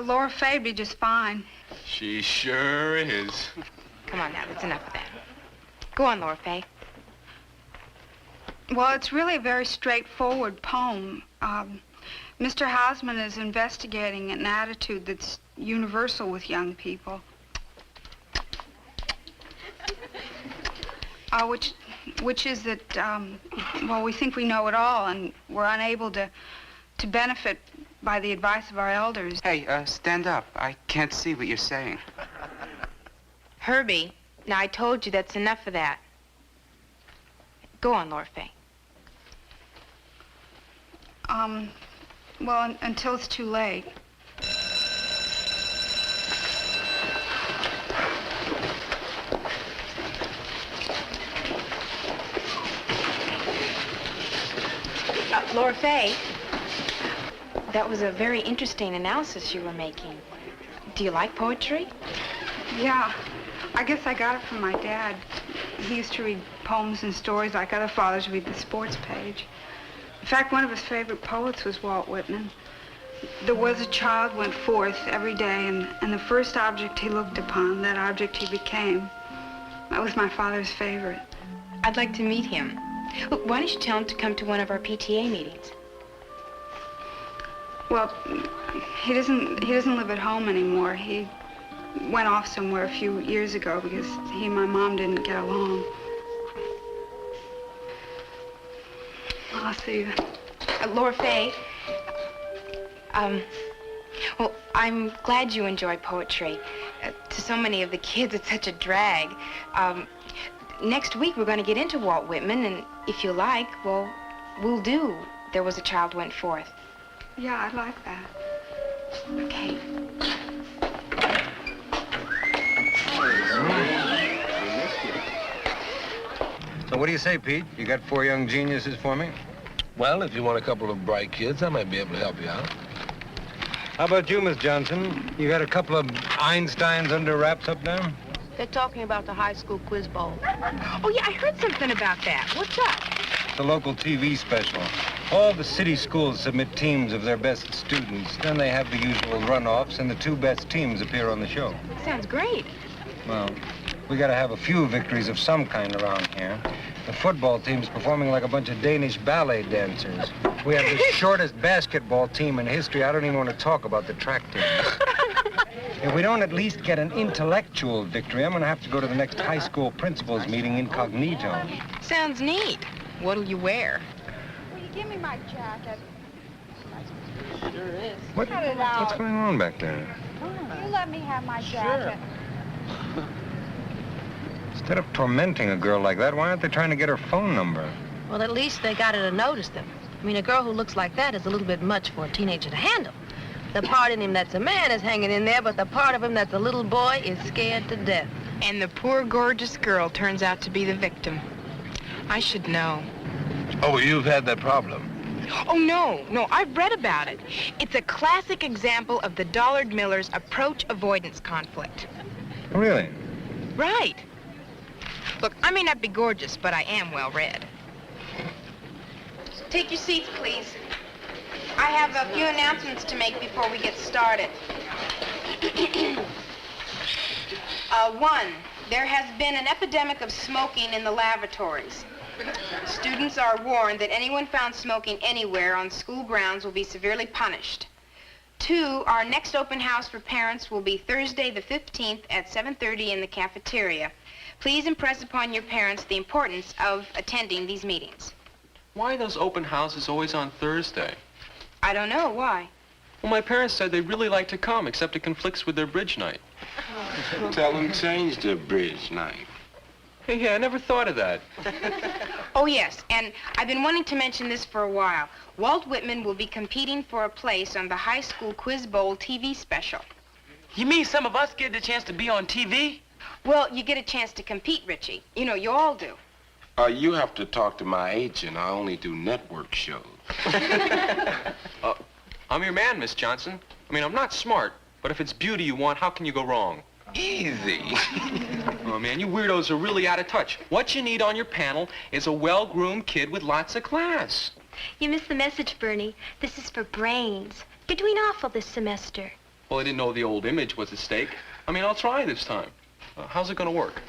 Laura Faye'd be just fine. She sure is. Come on now, that's enough of that. Go on, Laura Faye. Well, it's really a very straightforward poem. Mr. Hausman is investigating an attitude that's universal with young people. Which is that, well, we think we know it all, and we're unable to benefit by the advice of our elders. Hey, stand up. I can't see what you're saying. Herbie, now I told you that's enough of that. Go on, Laura Faye. Well, until it's too late. Laura Faye, that was a very interesting analysis you were making. Do you like poetry? Yeah, I guess I got it from my dad. He used to read poems and stories like other fathers read the sports page. In fact, one of his favorite poets was Walt Whitman. There was a child went forth every day, and the first object he looked upon, that object he became. That was my father's favorite. I'd like to meet him. Look, why don't you tell him to come to one of our PTA meetings? Well, he doesn't live at home anymore. He went off somewhere a few years ago because he and my mom didn't get along. I'll see you. Laura Faye, well, I'm glad you enjoy poetry. To so many of the kids, it's such a drag. Next week, we're going to get into Walt Whitman, and if you like, well, we'll do There Was a Child Went Forth. Yeah, I'd like that. Okay. So what do you say, Pete? You got 4 young geniuses for me? Well, if you want a couple of bright kids, I might be able to help you out. How about you, Miss Johnson? You got a couple of Einsteins under wraps up there? They're talking about the high school quiz bowl. Oh, yeah, I heard something about that. What's up? It's a local TV special. All the city schools submit teams of their best students. Then they have the usual runoffs, and the 2 best teams appear on the show. Sounds great. Well, we got to have a few victories of some kind around here. The football team's performing like a bunch of Danish ballet dancers. We have the shortest basketball team in history. I don't even want to talk about the track team. If we don't at least get an intellectual victory, I'm going to have to go to the next high school principals meeting incognito. Sounds neat. What'll you wear? Will you give me my jacket? Sure is. What's going on back there? You let me have my jacket. Instead of tormenting a girl like that, why aren't they trying to get her phone number? Well, at least they got her to notice them. I mean, a girl who looks like that is a little bit much for a teenager to handle. The part in him that's a man is hanging in there, but the part of him that's a little boy is scared to death. And the poor, gorgeous girl turns out to be the victim. I should know. Oh, you've had that problem. Oh, no, I've read about it. It's a classic example of the Dollard Miller's approach avoidance conflict. Really? Right. Look, I may not be gorgeous, but I am well-read. Take your seats, please. I have a few announcements to make before we get started. One, there has been an epidemic of smoking in the lavatories. Students are warned that anyone found smoking anywhere on school grounds will be severely punished. 2, our next open house for parents will be Thursday the 15th at 7:30 in the cafeteria. Please impress upon your parents the importance of attending these meetings. Why are those open houses always on Thursday? I don't know. Why? Well, my parents said they'd really like to come, except it conflicts with their bridge night. Tell them change their bridge night. Hey, yeah, I never thought of that. Oh, yes, and I've been wanting to mention this for a while. Walt Whitman will be competing for a place on the high school quiz bowl TV special. You mean some of us get the chance to be on TV? Well, you get a chance to compete, Richie. You know, you all do. You have to talk to my agent. I only do network shows. I'm your man, Miss Johnson. I mean, I'm not smart, but if it's beauty you want, how can you go wrong? Easy. Oh, man, you weirdos are really out of touch. What you need on your panel is a well-groomed kid with lots of class. You missed the message, Bernie. This is for brains. You're doing awful this semester. Well, I didn't know the old image was at stake. I mean, I'll try this time. How's it going to work?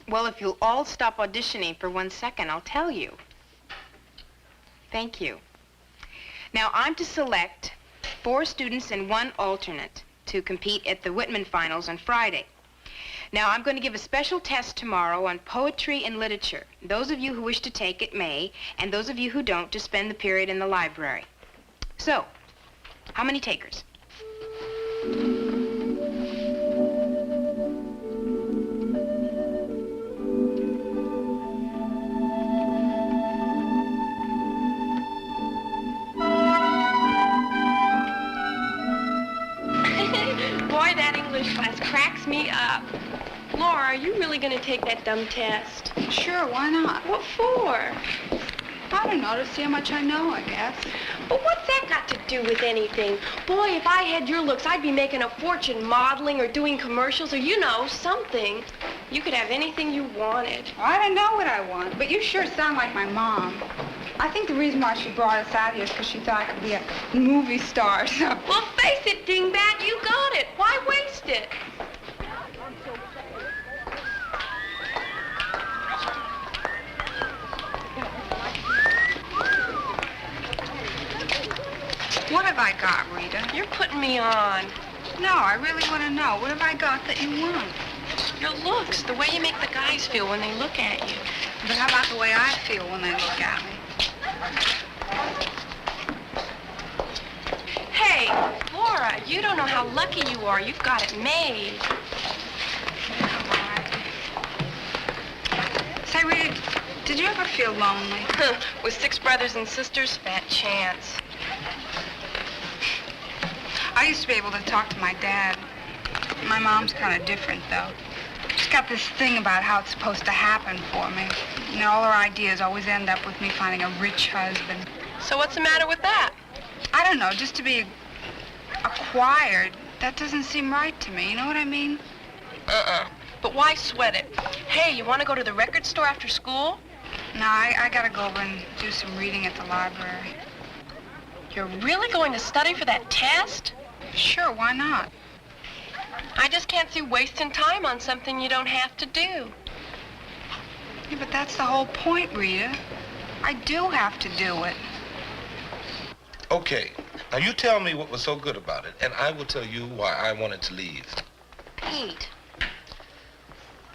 Well, if you'll all stop auditioning for 1 second, I'll tell you. Thank you. Now, I'm to select 4 students and 1 alternate to compete at the Whitman finals on Friday. Now, I'm going to give a special test tomorrow on poetry and literature. Those of you who wish to take it may, and those of you who don't, just spend the period in the library. So, how many takers? Boy, that English class cracks me up. Laura, are you really going to take that dumb test? Sure, why not? What for? I don't know, to see how much I know, I guess. But what's that got to do with anything? Boy, if I had your looks, I'd be making a fortune modeling or doing commercials or, you know, something. You could have anything you wanted. Well, I don't know what I want, but you sure sound like my mom. I think the reason why she brought us out here is because she thought I could be a movie star or something. Well, face it, dingbat, you got it. Why waste it? What have I got, Rita? You're putting me on. No, I really want to know. What have I got that you want? Your looks, the way you make the guys feel when they look at you. But how about the way I feel when they look at me? Hey, Laura, you don't know how lucky you are. You've got it made. Say, Rita, did you ever feel lonely? With 6 brothers and sisters, fat chance. I used to be able to talk to my dad. My mom's kind of different, though. She's got this thing about how it's supposed to happen for me. You know, all her ideas always end up with me finding a rich husband. So what's the matter with that? I don't know, just to be acquired, that doesn't seem right to me. You know what I mean? But why sweat it? Hey, you want to go to the record store after school? No, I gotta go over and do some reading at the library. You're really going to study for that test? Sure, why not? I just can't see wasting time on something you don't have to do. Yeah, but that's the whole point, Rita. I do have to do it. Okay, now you tell me what was so good about it, and I will tell you why I wanted to leave. Pete,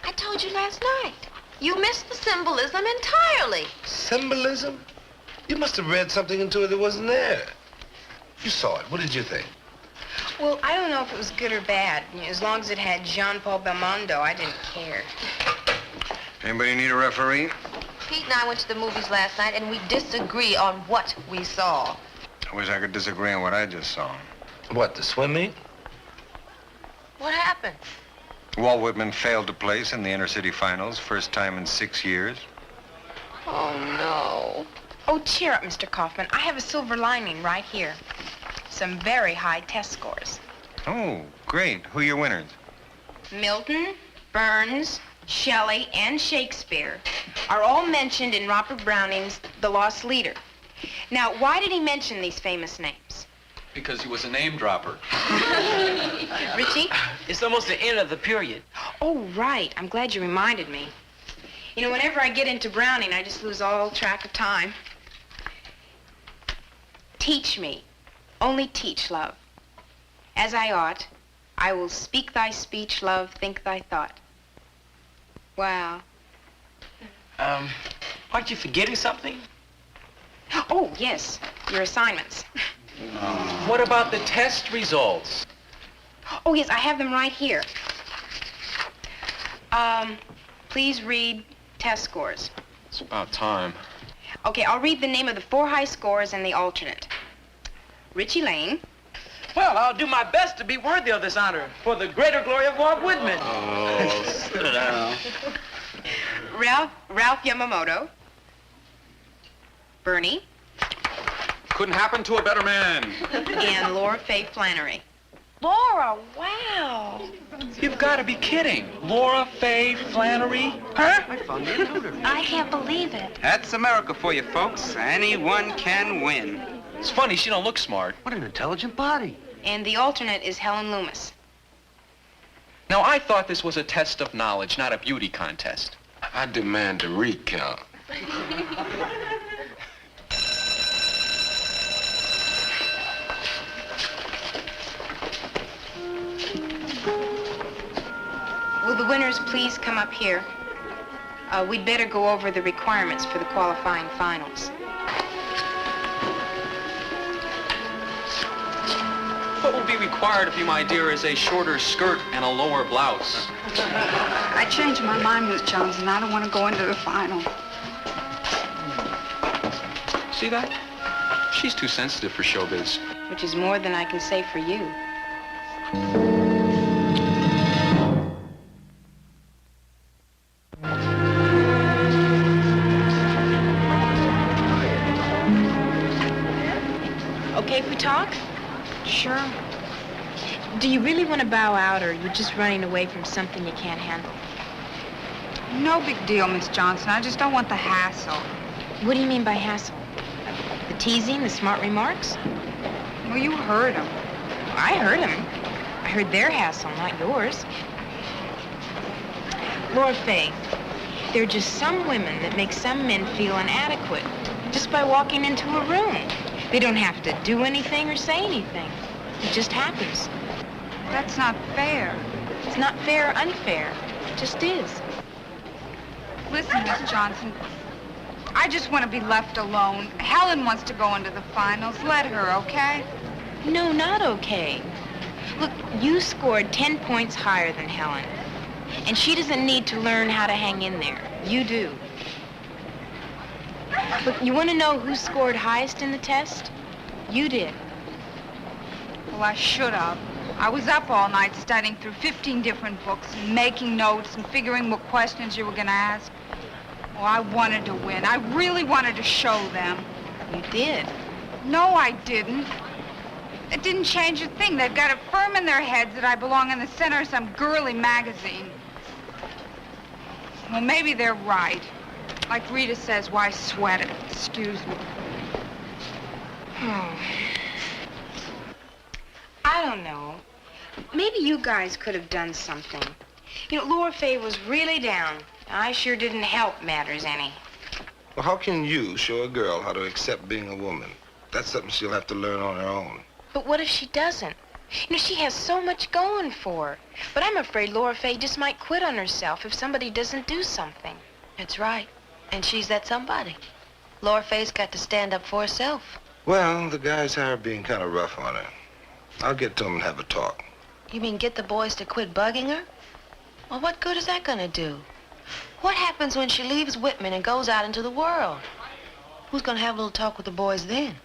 I told you last night. You missed the symbolism entirely. Symbolism? You must have read something into it that wasn't there. You saw it. What did you think? Well, I don't know if it was good or bad. As long as it had Jean-Paul Belmondo, I didn't care. Anybody need a referee? Pete and I went to the movies last night, and we disagree on what we saw. I wish I could disagree on what I just saw. What, the swimming? What happened? Walt Whitman failed to place in the inter-city finals, first time in 6 years. Oh, no. Oh, cheer up, Mr. Kaufman. I have a silver lining right here. Some very high test scores. Oh, great. Who are your winners? Milton, Burns, Shelley, and Shakespeare are all mentioned in Robert Browning's The Lost Leader. Now, why did he mention these famous names? Because he was a name dropper. Richie? It's almost the end of the period. Oh, right. I'm glad you reminded me. You know, whenever I get into Browning, I just lose all track of time. Teach me. Only teach, love. As I ought, I will speak thy speech, love, think thy thought. Wow. Aren't you forgetting something? Oh, yes. Your assignments. What about the test results? Oh, yes, I have them right here. Please read test scores. It's about time. Okay, I'll read the name of the 4 high scores and the alternate. Richie Lane. Well, I'll do my best to be worthy of this honor for the greater glory of Walt Whitman. Oh, sit down. Ralph Yamamoto. Bernie. Couldn't happen to a better man. And Laura Faye Flannery. Laura, wow. You've got to be kidding. Laura Faye Flannery? Huh? I found you a noter. I can't believe it. That's America for you, folks. Anyone can win. It's funny, she don't look smart. What an intelligent body. And the alternate is Helen Loomis. Now, I thought this was a test of knowledge, not a beauty contest. I demand a recount. Will the winners please come up here? We'd better go over the requirements for the qualifying finals. What will be required of you, my dear, is a shorter skirt and a lower blouse. I changed my mind, Miss Johnson. I don't want to go into the final. See that? She's too sensitive for showbiz. Which is more than I can say for you. Okay if we talk? Sure. Do you really want to bow out, or are you just running away from something you can't handle? No big deal, Miss Johnson. I just don't want the hassle. What do you mean by hassle? The teasing, the smart remarks? Well, you heard them. I heard them. I heard their hassle, not yours. Laura Faye, there are just some women that make some men feel inadequate just by walking into a room. They don't have to do anything or say anything. It just happens. That's not fair. It's not fair or unfair. It just is. Listen, Miss Johnson, I just want to be left alone. Helen wants to go into the finals. Let her, okay? No, not okay. Look, you scored 10 points higher than Helen. And she doesn't need to learn how to hang in there. You do. Look, you want to know who scored highest in the test? You did. Well, I should have. I was up all night studying through 15 different books and making notes and figuring what questions you were going to ask. Oh, I wanted to win. I really wanted to show them. You did. No, I didn't. It didn't change a thing. They've got it firm in their heads that I belong in the center of some girly magazine. Well, maybe they're right. Like Rita says, why sweat it? Excuse me. Oh. I don't know. Maybe you guys could have done something. You know, Laura Faye was really down. I sure didn't help matters any. Well, how can you show a girl how to accept being a woman? That's something she'll have to learn on her own. But what if she doesn't? You know, she has so much going for her. But I'm afraid Laura Faye just might quit on herself if somebody doesn't do something. That's right. And she's that somebody. Laura Faye's got to stand up for herself. Well, the guys are being kind of rough on her. I'll get to them and have a talk. You mean get the boys to quit bugging her? Well, what good is that gonna do? What happens when she leaves Whitman and goes out into the world? Who's gonna have a little talk with the boys then?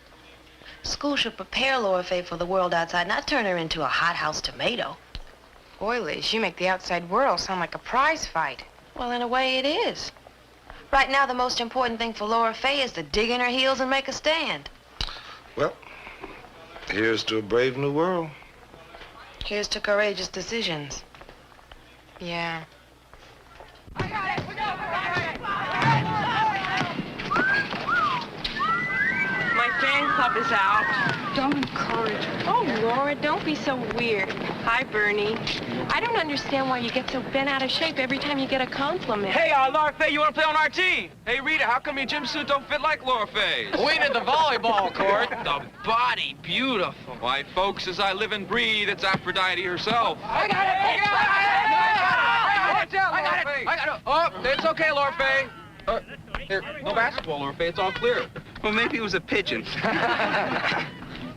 School should prepare Laura Faye for the world outside, not turn her into a hothouse tomato. Boy, Liz, you make the outside world sound like a prize fight. Well, in a way, it is. Right now, the most important thing for Laura Faye is to dig in her heels and make a stand. Well, here's to a brave new world. Here's to courageous decisions. Yeah. My fan club is out. Don't encourage her. Oh, Laura, don't be so weird. Hi, Bernie. I don't understand why you get so bent out of shape every time you get a compliment. Hey, Laura Faye, you want to play on our team? Hey, Rita, how come your gym suit don't fit like Laura Faye's? We did the volleyball court. The body, beautiful. Why, folks, as I live and breathe, it's Aphrodite herself. I got it! I got it! Oh, it's okay, Laura Faye. Here, no basketball, Laura Faye. It's all clear. Well, maybe it was a pigeon.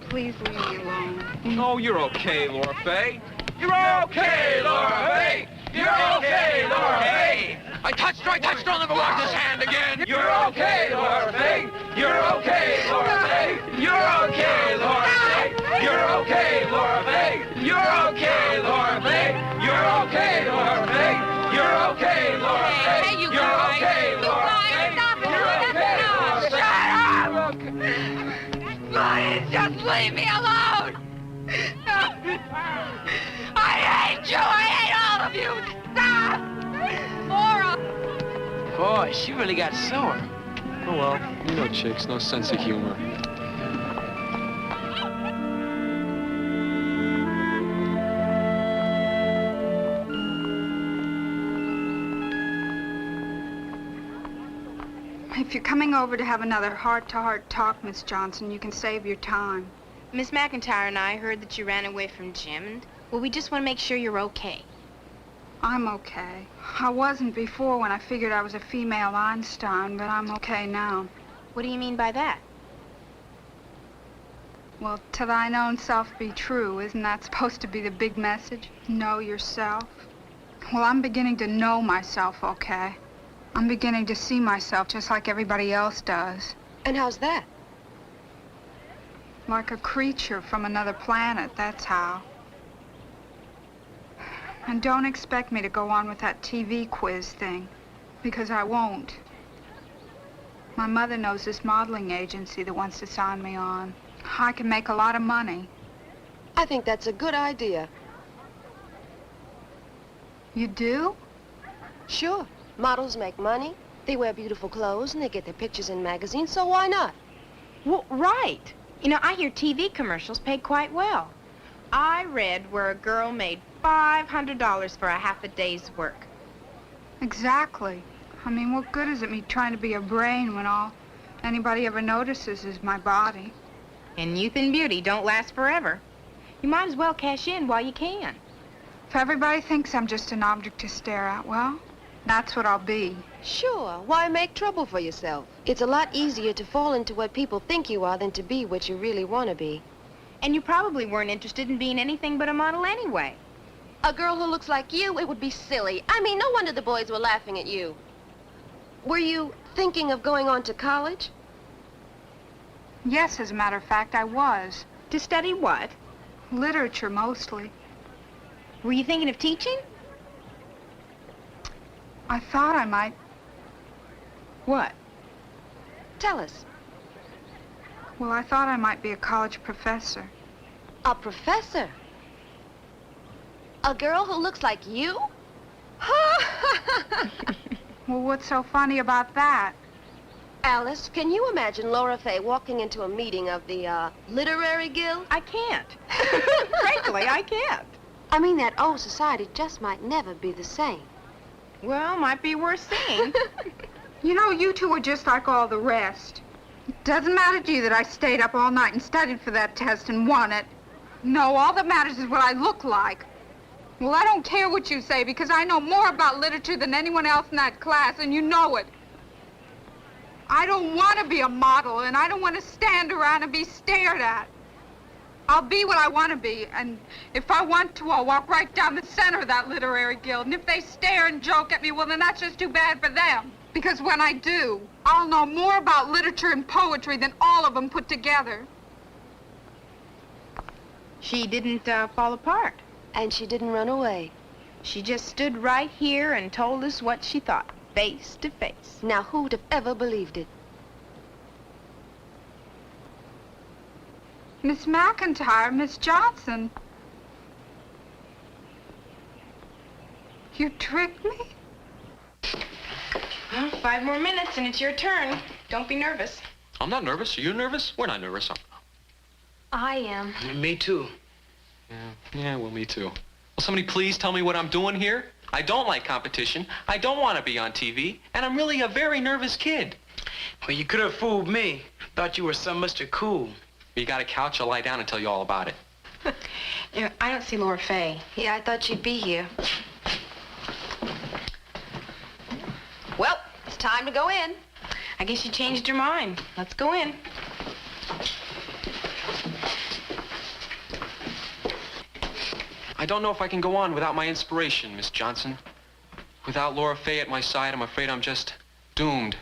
Please leave me alone. No, you're okay, Laura Faye. You're okay, Laura Faye. You're okay, Laura Faye. I touched her, I'll never wash his hand again. You're okay, Laura Faye. You're okay, Laura Faye. You're okay, Laura Faye. You're okay, Laura Faye. You're okay, Laura Faye. You're okay, Laura Faye. You're okay, Laura Faye. Hey, you You're guys. okay, Laura Faye. Stop it. You're okay, Laura Faye. Please, just leave me alone. I hate you. I hate all of you. Stop. Laura. Boy, she really got sore. Oh, well, you know chicks, no sense of humor. If you're coming over to have another heart-to-heart talk, Miss Johnson, you can save your time. Miss McIntyre and I heard that you ran away from Jim, and, well, we just want to make sure you're okay. I'm okay. I wasn't before when I figured I was a female Einstein, but I'm okay now. What do you mean by that? Well, to thine own self be true. Isn't that supposed to be the big message? Know yourself. Well, I'm beginning to know myself, okay? I'm beginning to see myself just like everybody else does. And how's that? Like a creature from another planet, that's how. And don't expect me to go on with that TV quiz thing, because I won't. My mother knows this modeling agency that wants to sign me on. I can make a lot of money. I think that's a good idea. You do? Sure. Models make money, they wear beautiful clothes, and they get their pictures in magazines, so why not? Well, right. You know, I hear TV commercials pay quite well. I read where a girl made $500 for a half a day's work. Exactly. I mean, what good is it me trying to be a brain when all anybody ever notices is my body? And youth and beauty don't last forever. You might as well cash in while you can. If everybody thinks I'm just an object to stare at, well, that's what I'll be. Sure. Why make trouble for yourself? It's a lot easier to fall into what people think you are than to be what you really want to be. And you probably weren't interested in being anything but a model anyway. A girl who looks like you, it would be silly. I mean, no wonder the boys were laughing at you. Were you thinking of going on to college? Yes, as a matter of fact, I was. To study what? Literature, mostly. Were you thinking of teaching? I thought I might. What? Tell us. Well, I thought I might be a college professor. A professor? A girl who looks like you? Well, what's so funny about that? Alice, can you imagine Laura Faye walking into a meeting of the, Literary Guild? I can't. Frankly, I can't. I mean, that old society just might never be the same. Well, might be worth seeing. You know, you two are just like all the rest. It doesn't matter to you that I stayed up all night and studied for that test and won it. No, all that matters is what I look like. Well, I don't care what you say because I know more about literature than anyone else in that class, and you know it. I don't want to be a model, and I don't want to stand around and be stared at. I'll be what I want to be, and if I want to, I'll walk right down the center of that literary guild. And if they stare and joke at me, well, then that's just too bad for them. Because when I do, I'll know more about literature and poetry than all of them put together. She didn't fall apart. And she didn't run away. She just stood right here and told us what she thought, face to face. Now, who'd have ever believed it? Miss McIntyre, Miss Johnson. You tricked me? 5 more minutes and it's your turn. Don't be nervous. I'm not nervous. Are you nervous? We're not nervous. I am. Me too. Yeah, well, me too. Will somebody please tell me what I'm doing here? I don't like competition. I don't want to be on TV. And I'm really a very nervous kid. Well, you could have fooled me. Thought you were some Mr. Cool. You got a couch, I'll lie down and tell you all about it. I don't see Laura Fay. Yeah, I thought she'd be here. Well, it's time to go in. I guess you changed your mind. Let's go in. I don't know if I can go on without my inspiration, Miss Johnson. Without Laura Fay at my side, I'm afraid I'm just doomed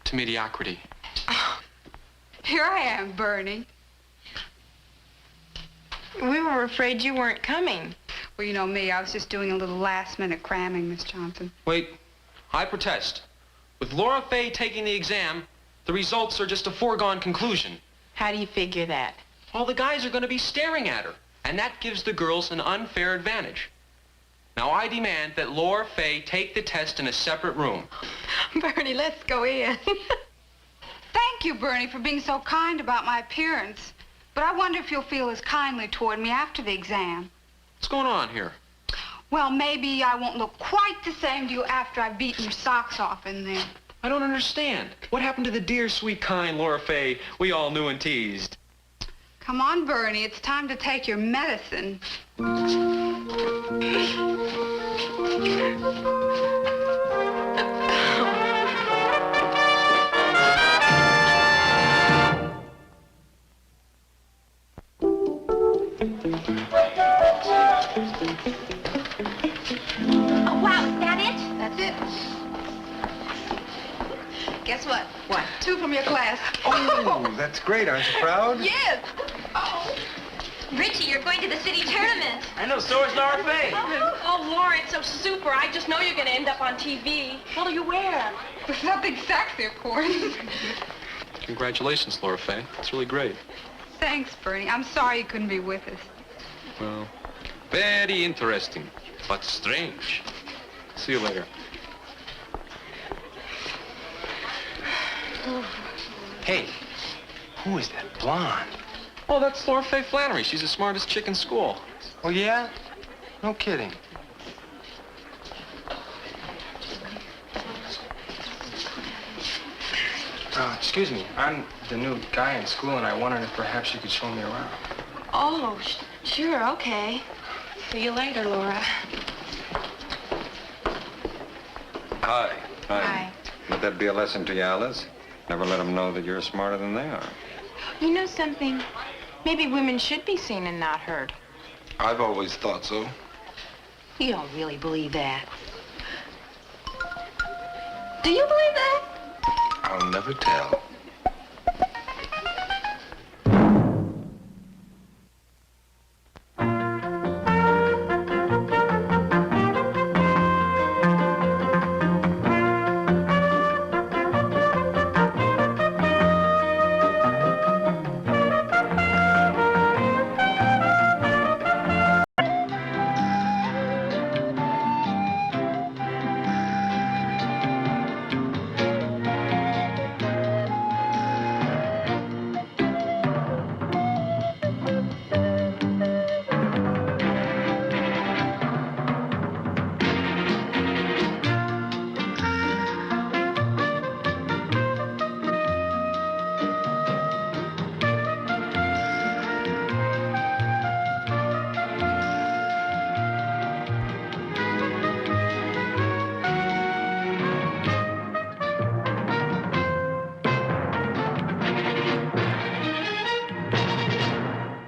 to mediocrity. Here I am, Bernie. We were afraid you weren't coming. Well, you know me. I was just doing a little last-minute cramming, Miss Johnson. Wait, I protest. With Laura Fay taking the exam, the results are just a foregone conclusion. How do you figure that? All the guys are going to be staring at her, and that gives the girls an unfair advantage. Now, I demand that Laura Fay take the test in a separate room. Bernie, let's go in. Thank you, Bernie, for being so kind about my appearance. But I wonder if you'll feel as kindly toward me after the exam. What's going on here? Well, maybe I won't look quite the same to you after I've beaten your socks off in there. I don't understand. What happened to the dear, sweet, kind Laura Fay we all knew and teased? Come on, Bernie. It's time to take your medicine. Oh, wow, is that it? That's it. Guess what? What? 2 from your class. Oh, that's great. Aren't you proud? Yes. Oh. Richie, you're going to the city tournament. I know, so is Laura Fay. Oh, Laura, it's so super. I just know you're going to end up on TV. What'll you wear? Something sexy, of course. Congratulations, Laura Fay. It's really great. Thanks, Bernie. I'm sorry you couldn't be with us. Well, very interesting, but strange. See you later. Hey, who is that blonde? Oh, that's Laura Fay Flannery. She's the smartest chick in school. Oh, yeah? No kidding. Excuse me. I'm the new guy in school, and I wondered if perhaps you could show me around. Oh, sure, okay. See you later, Laura. Hi. Hi. Let that be a lesson to you, Alice. Never let them know that you're smarter than they are. You know something? Maybe women should be seen and not heard. I've always thought so. You don't really believe that. Do you believe that? I'll never tell.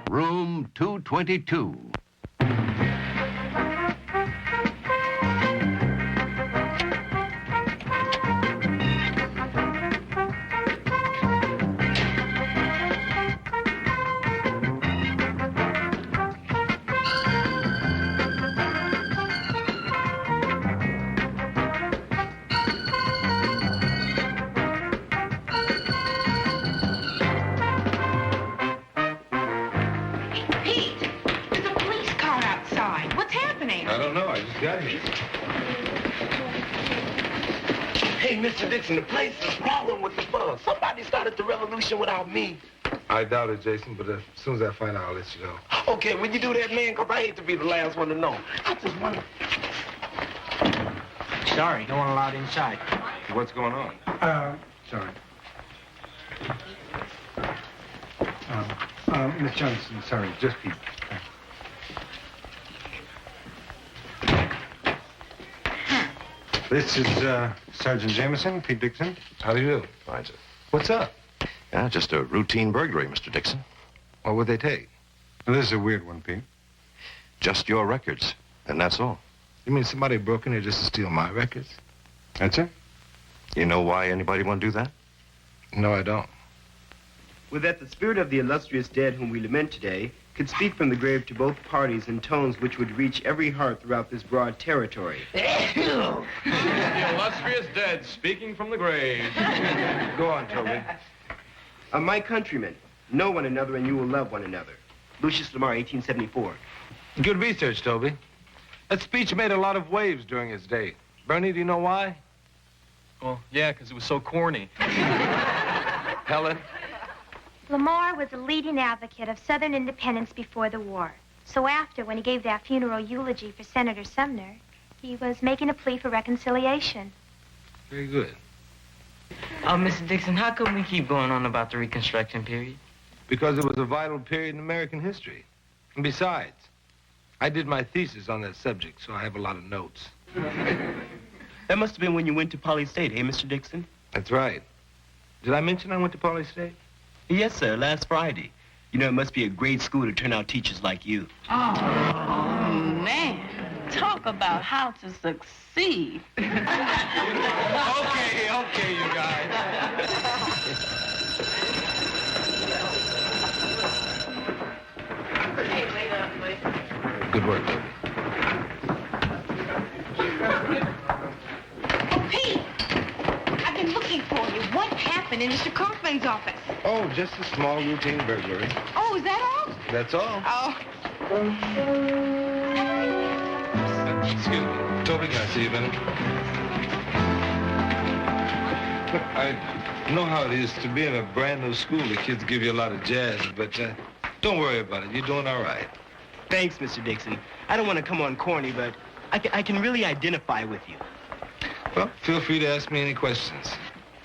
Room 222. Pete, there's a police car outside. What's happening? I don't know. I just got here. Hey, Hey, Mr. Dixon, the place is crawling with the bug. Somebody started the revolution without me. I doubt it, Jason, but as soon as I find out, I'll let you know. Okay, when you do that, man, because I hate to be the last one to know. I just wonder. Sorry, no one allowed inside. What's going on? Sorry. Miss Johnson, sorry, just Pete. This is Sergeant Jameson, Pete Dixon. How do you do? Fine, sir. What's up? Yeah, just a routine burglary, Mr. Dixon. What would they take? Well, this is a weird one, Pete. Just your records, and that's all. You mean somebody broke in here just to steal my records? That's it? You know why anybody would do that? No, I don't. Would that the spirit of the illustrious dead whom we lament today could speak from the grave to both parties in tones which would reach every heart throughout this broad territory. The illustrious dead speaking from the grave. Go on, Toby. My countrymen, know one another and you will love one another. Lucius Lamar, 1874. Good research, Toby. That speech made a lot of waves during his day. Bernie, do you know why? Well, yeah, because it was so corny. Helen? Lamar was a leading advocate of Southern independence before the war. So after, when he gave that funeral eulogy for Senator Sumner, he was making a plea for reconciliation. Very good. Mr. Dixon, how come we keep going on about the Reconstruction period? Because it was a vital period in American history. And besides, I did my thesis on that subject, so I have a lot of notes. That must have been when you went to Poly State, eh, Mr. Dixon? That's right. Did I mention I went to Poly State? Yes, sir, last Friday. You know, it must be a great school to turn out teachers like you. Oh, man. Talk about how to succeed. Okay, you guys. Good work, Toby. Pete! I've been looking for you. What happened in Mr. Kaufman's office? Oh, just a small routine burglary. Oh, is that all? That's all. Oh. Excuse me. Toby, can I see you a minute? Look, I know how it is to be in a brand new school. The kids give you a lot of jazz, but don't worry about it. You're doing all right. Thanks, Mr. Dixon. I don't want to come on corny, but I can really identify with you. Well, feel free to ask me any questions.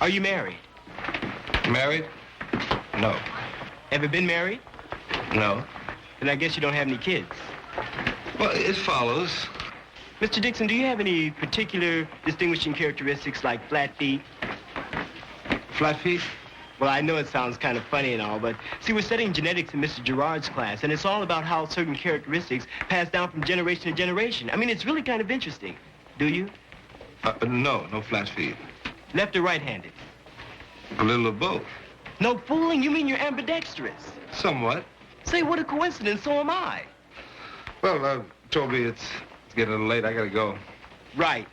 Are you married? Married? No. Ever been married? No. Then I guess you don't have any kids. Well, it follows. Mr. Dixon, do you have any particular distinguishing characteristics like flat feet? Flat feet? Well, I know it sounds kind of funny and all, but see, we're studying genetics in Mr. Gerard's class, and it's all about how certain characteristics pass down from generation to generation. I mean, it's really kind of interesting. Do you? No flat feet. Left or right-handed? A little of both. No fooling, you mean you're ambidextrous? Somewhat. Say, what a coincidence, so am I. Well, Toby, it's getting a little late. I gotta go. Right.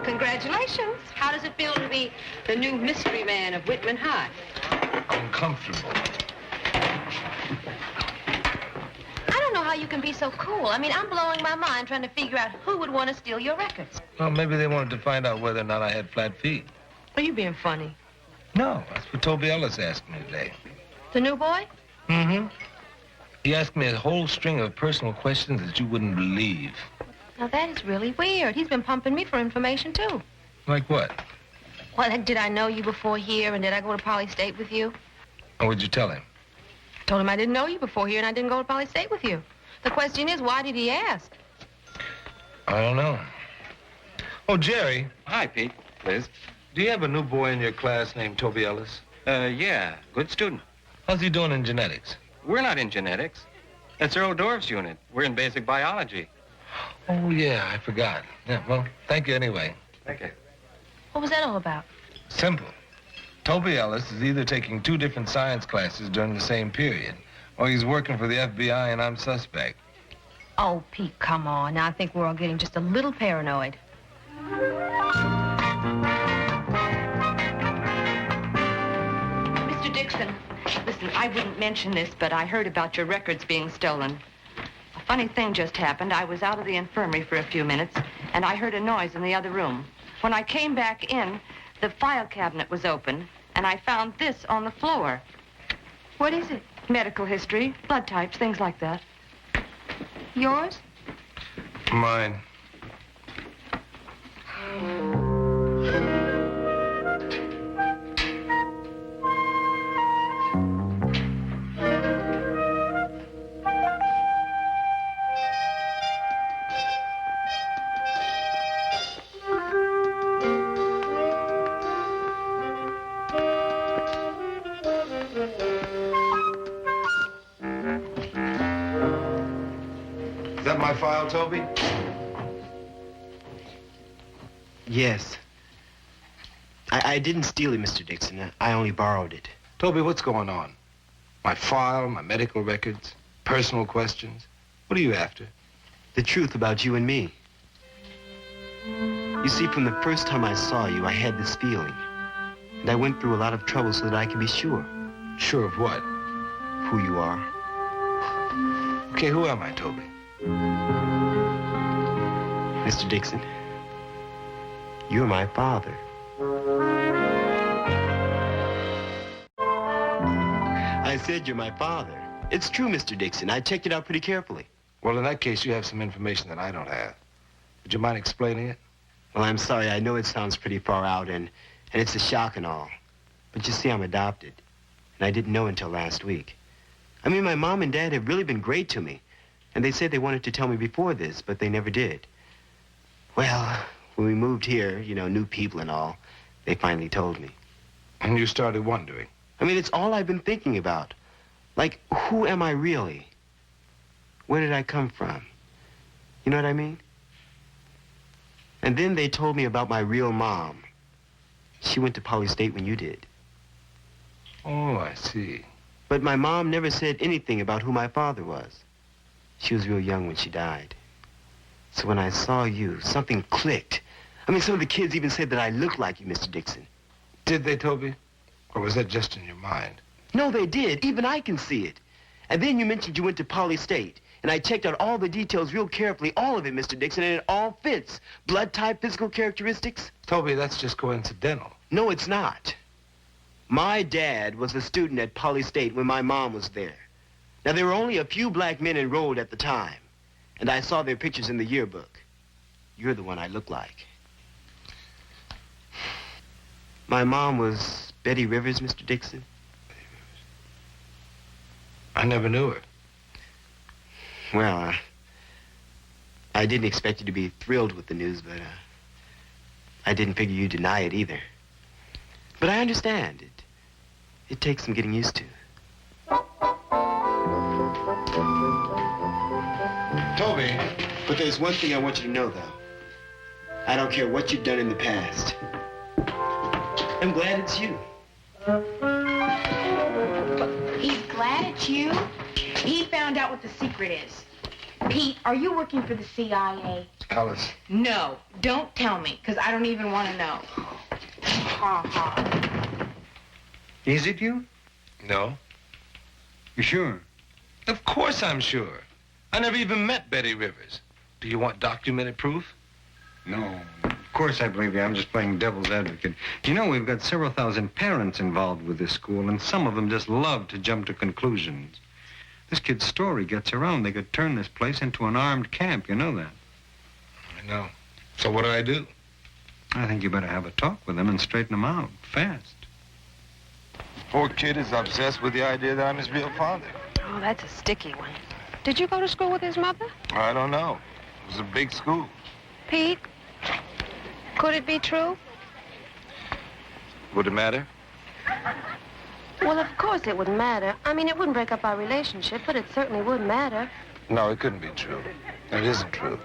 Congratulations. How does it feel to be the new mystery man of Whitman High? Uncomfortable. I don't know how you can be so cool. I mean, I'm blowing my mind trying to figure out who would want to steal your records. Well, maybe they wanted to find out whether or not I had flat feet. Are you being funny? No, that's what Toby Ellis asked me today. The new boy? Mm-hmm. He asked me a whole string of personal questions that you wouldn't believe. Now, that is really weird. He's been pumping me for information, too. Like what? Well, did I know you before here, and did I go to Poly State with you? And what'd you tell him? Told him I didn't know you before here, and I didn't go to Poly State with you. The question is, why did he ask? I don't know. Oh, Jerry. Hi, Pete. Liz. Do you have a new boy in your class named Toby Ellis? Yeah, good student. How's he doing in genetics? We're not in genetics. That's Earl Dorff's unit. We're in basic biology. Oh, yeah, I forgot. Yeah, well, thank you anyway. Thank you. What was that all about? Simple. Toby Ellis is either taking 2 different science classes during the same period, or he's working for the FBI and I'm suspect. Oh, Pete, come on. Now, I think we're all getting just a little paranoid. Mr. Dixon, listen, I wouldn't mention this, but I heard about your records being stolen. A funny thing just happened. I was out of the infirmary for a few minutes, and I heard a noise in the other room. When I came back in, the file cabinet was open, and I found this on the floor. What is it? Medical history, blood types, things like that. Yours? Mine. Is that my file, Toby? Yes. I didn't steal it, Mr. Dixon. I only borrowed it. Toby, what's going on? My file, my medical records, personal questions. What are you after? The truth about you and me. You see, from the first time I saw you, I had this feeling. And I went through a lot of trouble so that I could be sure. Sure of what? Who you are. Okay, who am I, Toby? Mr. Dixon, you're my father. I said you're my father. It's true, Mr. Dixon. I checked it out pretty carefully. Well, in that case, you have some information that I don't have. Would you mind explaining it? Well, I'm sorry. I know it sounds pretty far out, and it's a shock and all. But you see, I'm adopted. And I didn't know until last week. I mean, my mom and dad have really been great to me. And they said they wanted to tell me before this, but they never did. Well, when we moved here, you know, new people and all, they finally told me. And you started wondering? I mean, it's all I've been thinking about. Like, who am I really? Where did I come from? You know what I mean? And then they told me about my real mom. She went to Poly State when you did. Oh, I see. But my mom never said anything about who my father was. She was real young when she died. So when I saw you, something clicked. I mean, some of the kids even said that I looked like you, Mr. Dixon. Did they, Toby? Or was that just in your mind? No, they did. Even I can see it. And then you mentioned you went to Poly State. And I checked out all the details real carefully, all of it, Mr. Dixon, and it all fits. Blood type, physical characteristics. Toby, that's just coincidental. No, it's not. My dad was a student at Poly State when my mom was there. Now, there were only a few black men enrolled at the time, and I saw their pictures in the yearbook. You're the one I look like. My mom was Betty Rivers, Mr. Dixon. I never knew her. Well, I didn't expect you to be thrilled with the news, but I didn't figure you'd deny it either. But I understand. It takes some getting used to. Toby. But there's one thing I want you to know, though. I don't care what you've done in the past. I'm glad it's you. He's glad it's you? He found out what the secret is. Pete, are you working for the CIA? Alice. No, don't tell me, because I don't even want to know. Ha ha. Is it you? No. You sure? Of course I'm sure. I never even met Betty Rivers. Do you want documented proof? No. Of course I believe you. I'm just playing devil's advocate. You know, we've got several thousand parents involved with this school, and some of them just love to jump to conclusions. This kid's story gets around. They could turn this place into an armed camp. You know that? I know. So what do I do? I think you better have a talk with them and straighten them out fast. Poor kid is obsessed with the idea that I'm his real father. Oh, that's a sticky one. Did you go to school with his mother? I don't know. It was a big school. Pete, could it be true? Would it matter? Well, of course it wouldn't matter. I mean, it wouldn't break up our relationship, but it certainly would matter. No, it couldn't be true. It isn't true.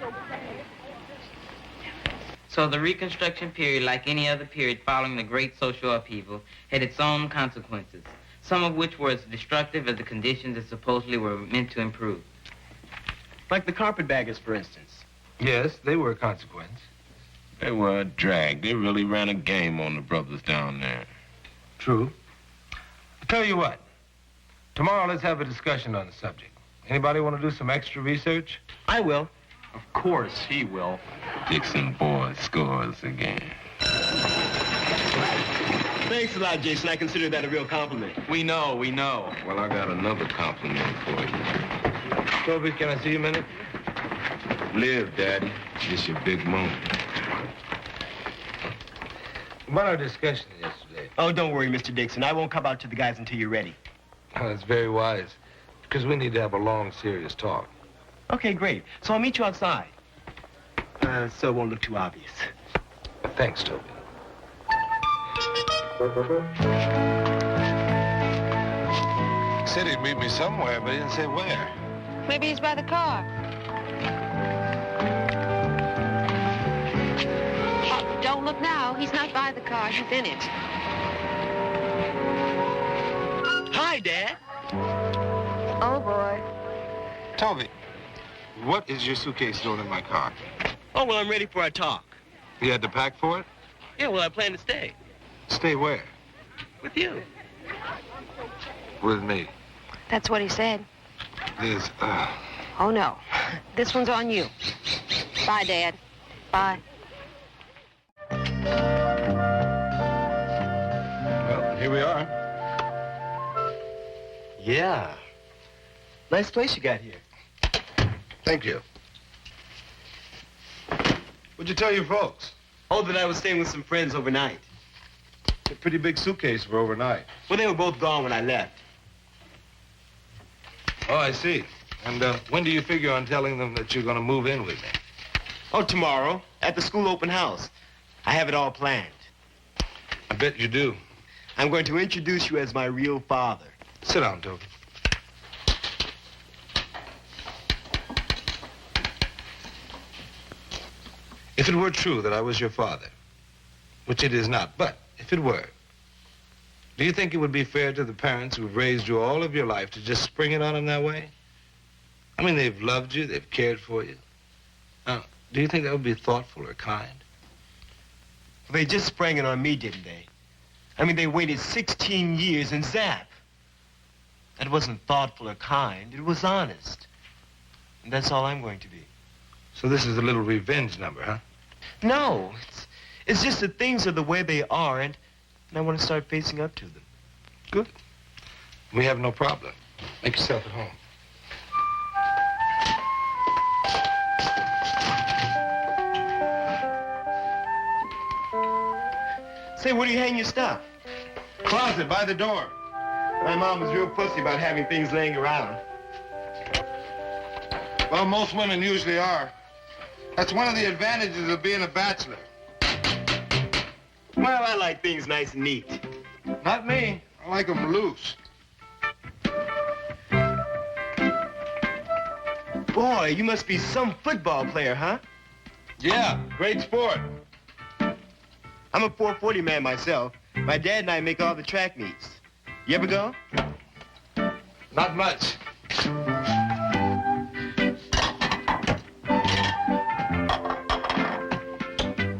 So the Reconstruction period, like any other period following the great social upheaval, had its own consequences, some of which were as destructive as the conditions it supposedly were meant to improve. Like the carpetbaggers, for instance. Yes, they were a consequence. They were a drag. They really ran a game on the brothers down there. True. I'll tell you what. Tomorrow, let's have a discussion on the subject. Anybody want to do some extra research? I will. Of course he will. Dixon boy scores again. Thanks a lot, Jason. I consider that a real compliment. We know. Well, I got another compliment for you. Toby, can I see you a minute? Live, Daddy. This your big moment. About our discussion yesterday. Oh, don't worry, Mr. Dixon. I won't come out to the guys until you're ready. Oh, that's very wise. Because we need to have a long, serious talk. Okay, great. So I'll meet you outside. So it won't look too obvious. Thanks, Toby. He said he'd meet me somewhere, but he didn't say where. Maybe he's by the car. Oh, don't look now. He's not by the car. He's in it. Hi, Dad. Oh, boy. Toby, what is your suitcase doing in my car? Oh, well, I'm ready for our talk. You had to pack for it? Yeah, well, I plan to stay. Stay where? With you. With me. That's what he said. Liz, Oh, no. This one's on you. Bye, Dad. Bye. Well, here we are. Yeah. Nice place you got here. Thank you. What'd you tell your folks? Oh, that I was staying with some friends overnight. A pretty big suitcase for overnight. Well, they were both gone when I left. Oh, I see. And when do you figure on telling them that you're going to move in with me? Oh, tomorrow, at the school open house. I have it all planned. I bet you do. I'm going to introduce you as my real father. Sit down, Toby. If it were true that I was your father, which it is not, but if it were, do you think it would be fair to the parents who've raised you all of your life to just spring it on them that way? I mean, they've loved you, they've cared for you. Now, do you think that would be thoughtful or kind? Well, they just sprang it on me, didn't they? I mean, they waited 16 years and zap. That wasn't thoughtful or kind. It was honest. And that's all I'm going to be. So this is a little revenge number, huh? No, it's just that things are the way they are, and I want to start facing up to them. Good. We have no problem. Make yourself at home. Say, where do you hang your stuff? Closet by the door. My mom was real pussy about having things laying around. Well, most women usually are. That's one of the advantages of being a bachelor. Well, I like things nice and neat. Not me. I like them loose. Boy, you must be some football player, huh? Yeah, great sport. I'm a 440 man myself. My dad and I make all the track meets. You ever go? Not much.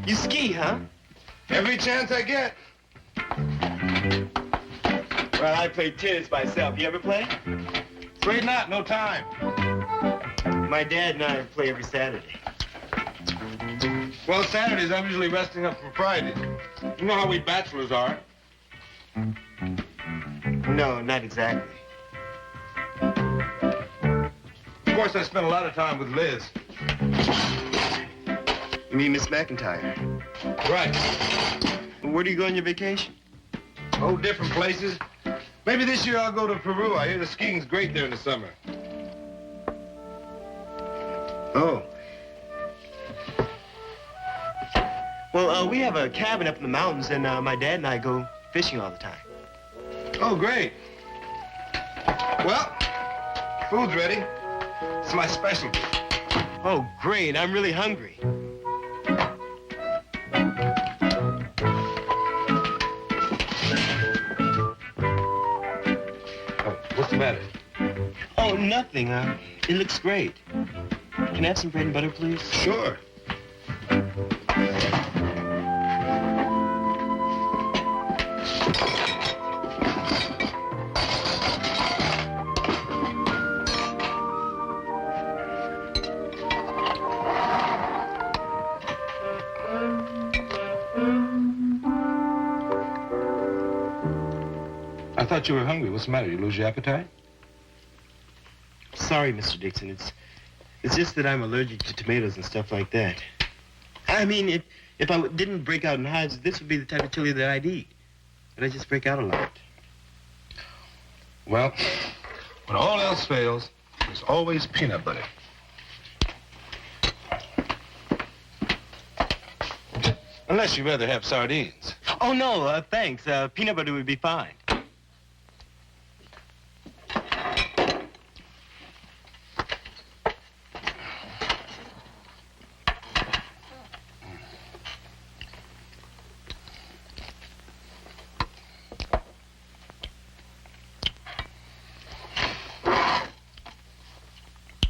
You ski, huh? Every chance I get. Well, I play tennis myself. You ever play? Afraid not, no time. My dad and I play every Saturday. Well, Saturdays, I'm usually resting up from Fridays. You know how we bachelors are. No, not exactly. Of course, I spent a lot of time with Liz. You mean Miss McIntyre? Right. Where do you go on your vacation? Oh, different places. Maybe this year I'll go to Peru. I hear the skiing's great there in the summer. Oh. Well, we have a cabin up in the mountains, and my dad and I go fishing all the time. Oh, great. Well, food's ready. It's my specialty. Oh, great. I'm really hungry. Oh, what's the matter? Oh, nothing. It looks great. Can I have some bread and butter, please? Sure. I thought you were hungry. What's the matter? You lose your appetite? Sorry, Mr. Dixon. It's just that I'm allergic to tomatoes and stuff like that. I mean, if I didn't break out in hives, this would be the type of chili that I'd eat. But I just break out a lot. Well, when all else fails, there's always peanut butter. Unless you'd rather have sardines. Oh, no, thanks. Peanut butter would be fine.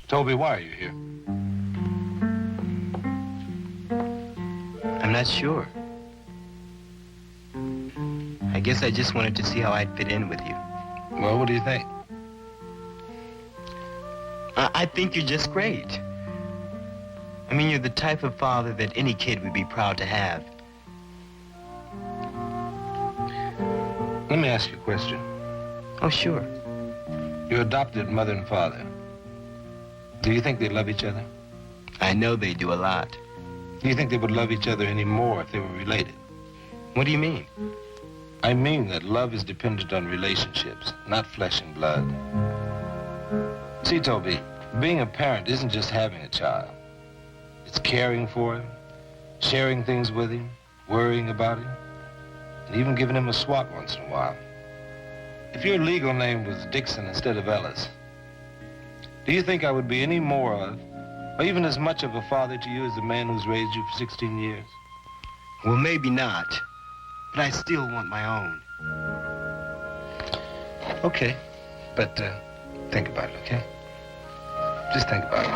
Toby, why are you here? I'm not sure. I guess I just wanted to see how I'd fit in with you. Well, what do you think? I think you're just great. I mean, you're the type of father that any kid would be proud to have. Let me ask you a question. Oh, sure. Your adopted mother and father, do you think they love each other? I know they do a lot. Do you think they would love each other any more if they were related? What do you mean? I mean that love is dependent on relationships, not flesh and blood. See, Toby, being a parent isn't just having a child. It's caring for him, sharing things with him, worrying about him, and even giving him a swat once in a while. If your legal name was Dixon instead of Ellis, do you think I would be any more of, or even as much of a father to you as the man who's raised you for 16 years? Well, maybe not, but I still want my own. Okay, but think about it, okay? Just think about it.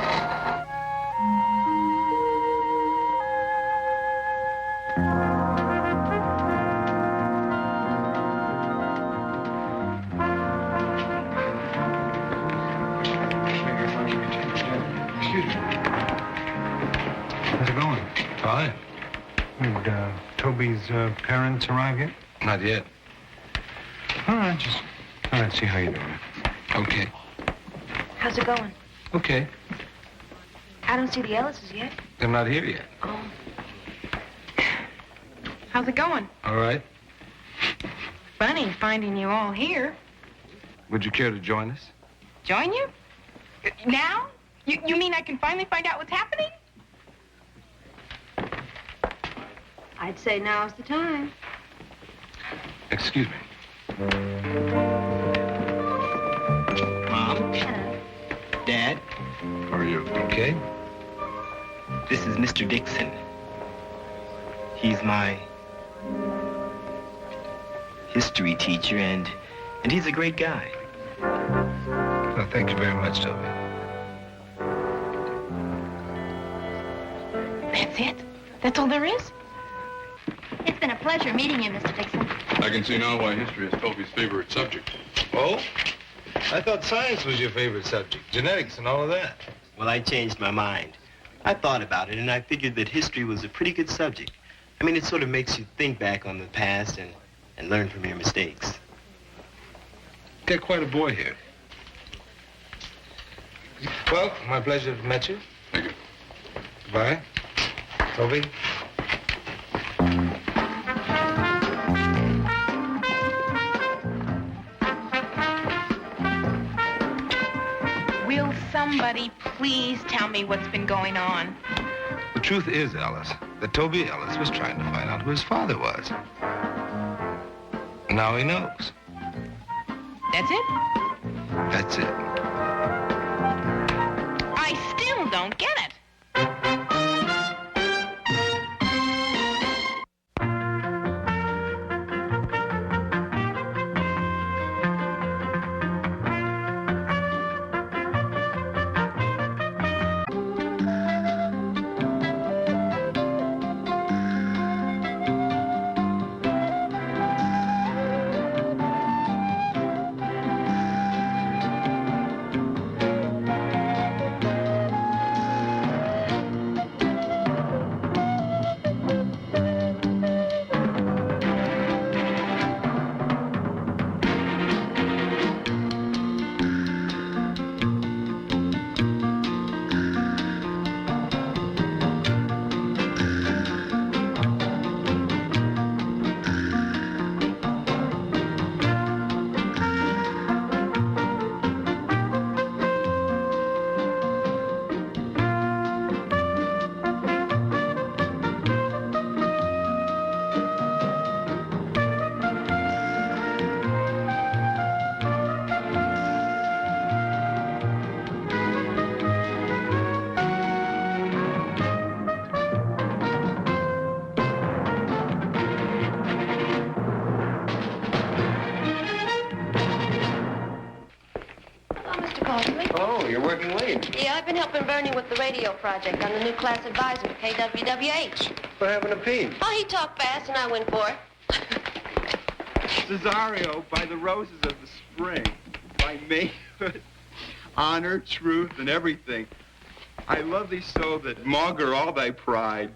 How's it going? Fine. Did Toby's parents arrive yet? Not yet. All right, just thought I'd see how you're doing. Okay. How's it going? Okay. I don't see the Ellises yet. They're not here yet. Oh. How's it going? All right. Funny finding you all here. Would you care to join us? Join you? Now? You mean I can finally find out what's happening? I'd say now's the time. Excuse me. Mom? Dad? How are you? Okay. This is Mr. Dixon. He's my history teacher, and he's a great guy. Well, thank you very much, Toby. That's it? That's all there is? It's been a pleasure meeting you, Mr. Dixon. I can see now why history is Toby's favorite subject. Oh? I thought science was your favorite subject. Genetics and all of that. Well, I changed my mind. I thought about it, and I figured that history was a pretty good subject. I mean, it sort of makes you think back on the past and learn from your mistakes. Got quite a boy here. Well, my pleasure to have met you. Thank you. Goodbye. Toby. Will somebody please tell me what's been going on? The truth is, Alice, that Toby Ellis was trying to find out who his father was. Now he knows. That's it? That's it. I still don't get it. working late. Yeah, I've been helping Bernie with the radio project. I'm the new class advisor to KWWH. What happened to Pete? Oh, he talked fast and I went for it. Cesario, by the roses of the spring, by Mayhood, honor, truth, and everything. I love thee so that maugre all thy pride.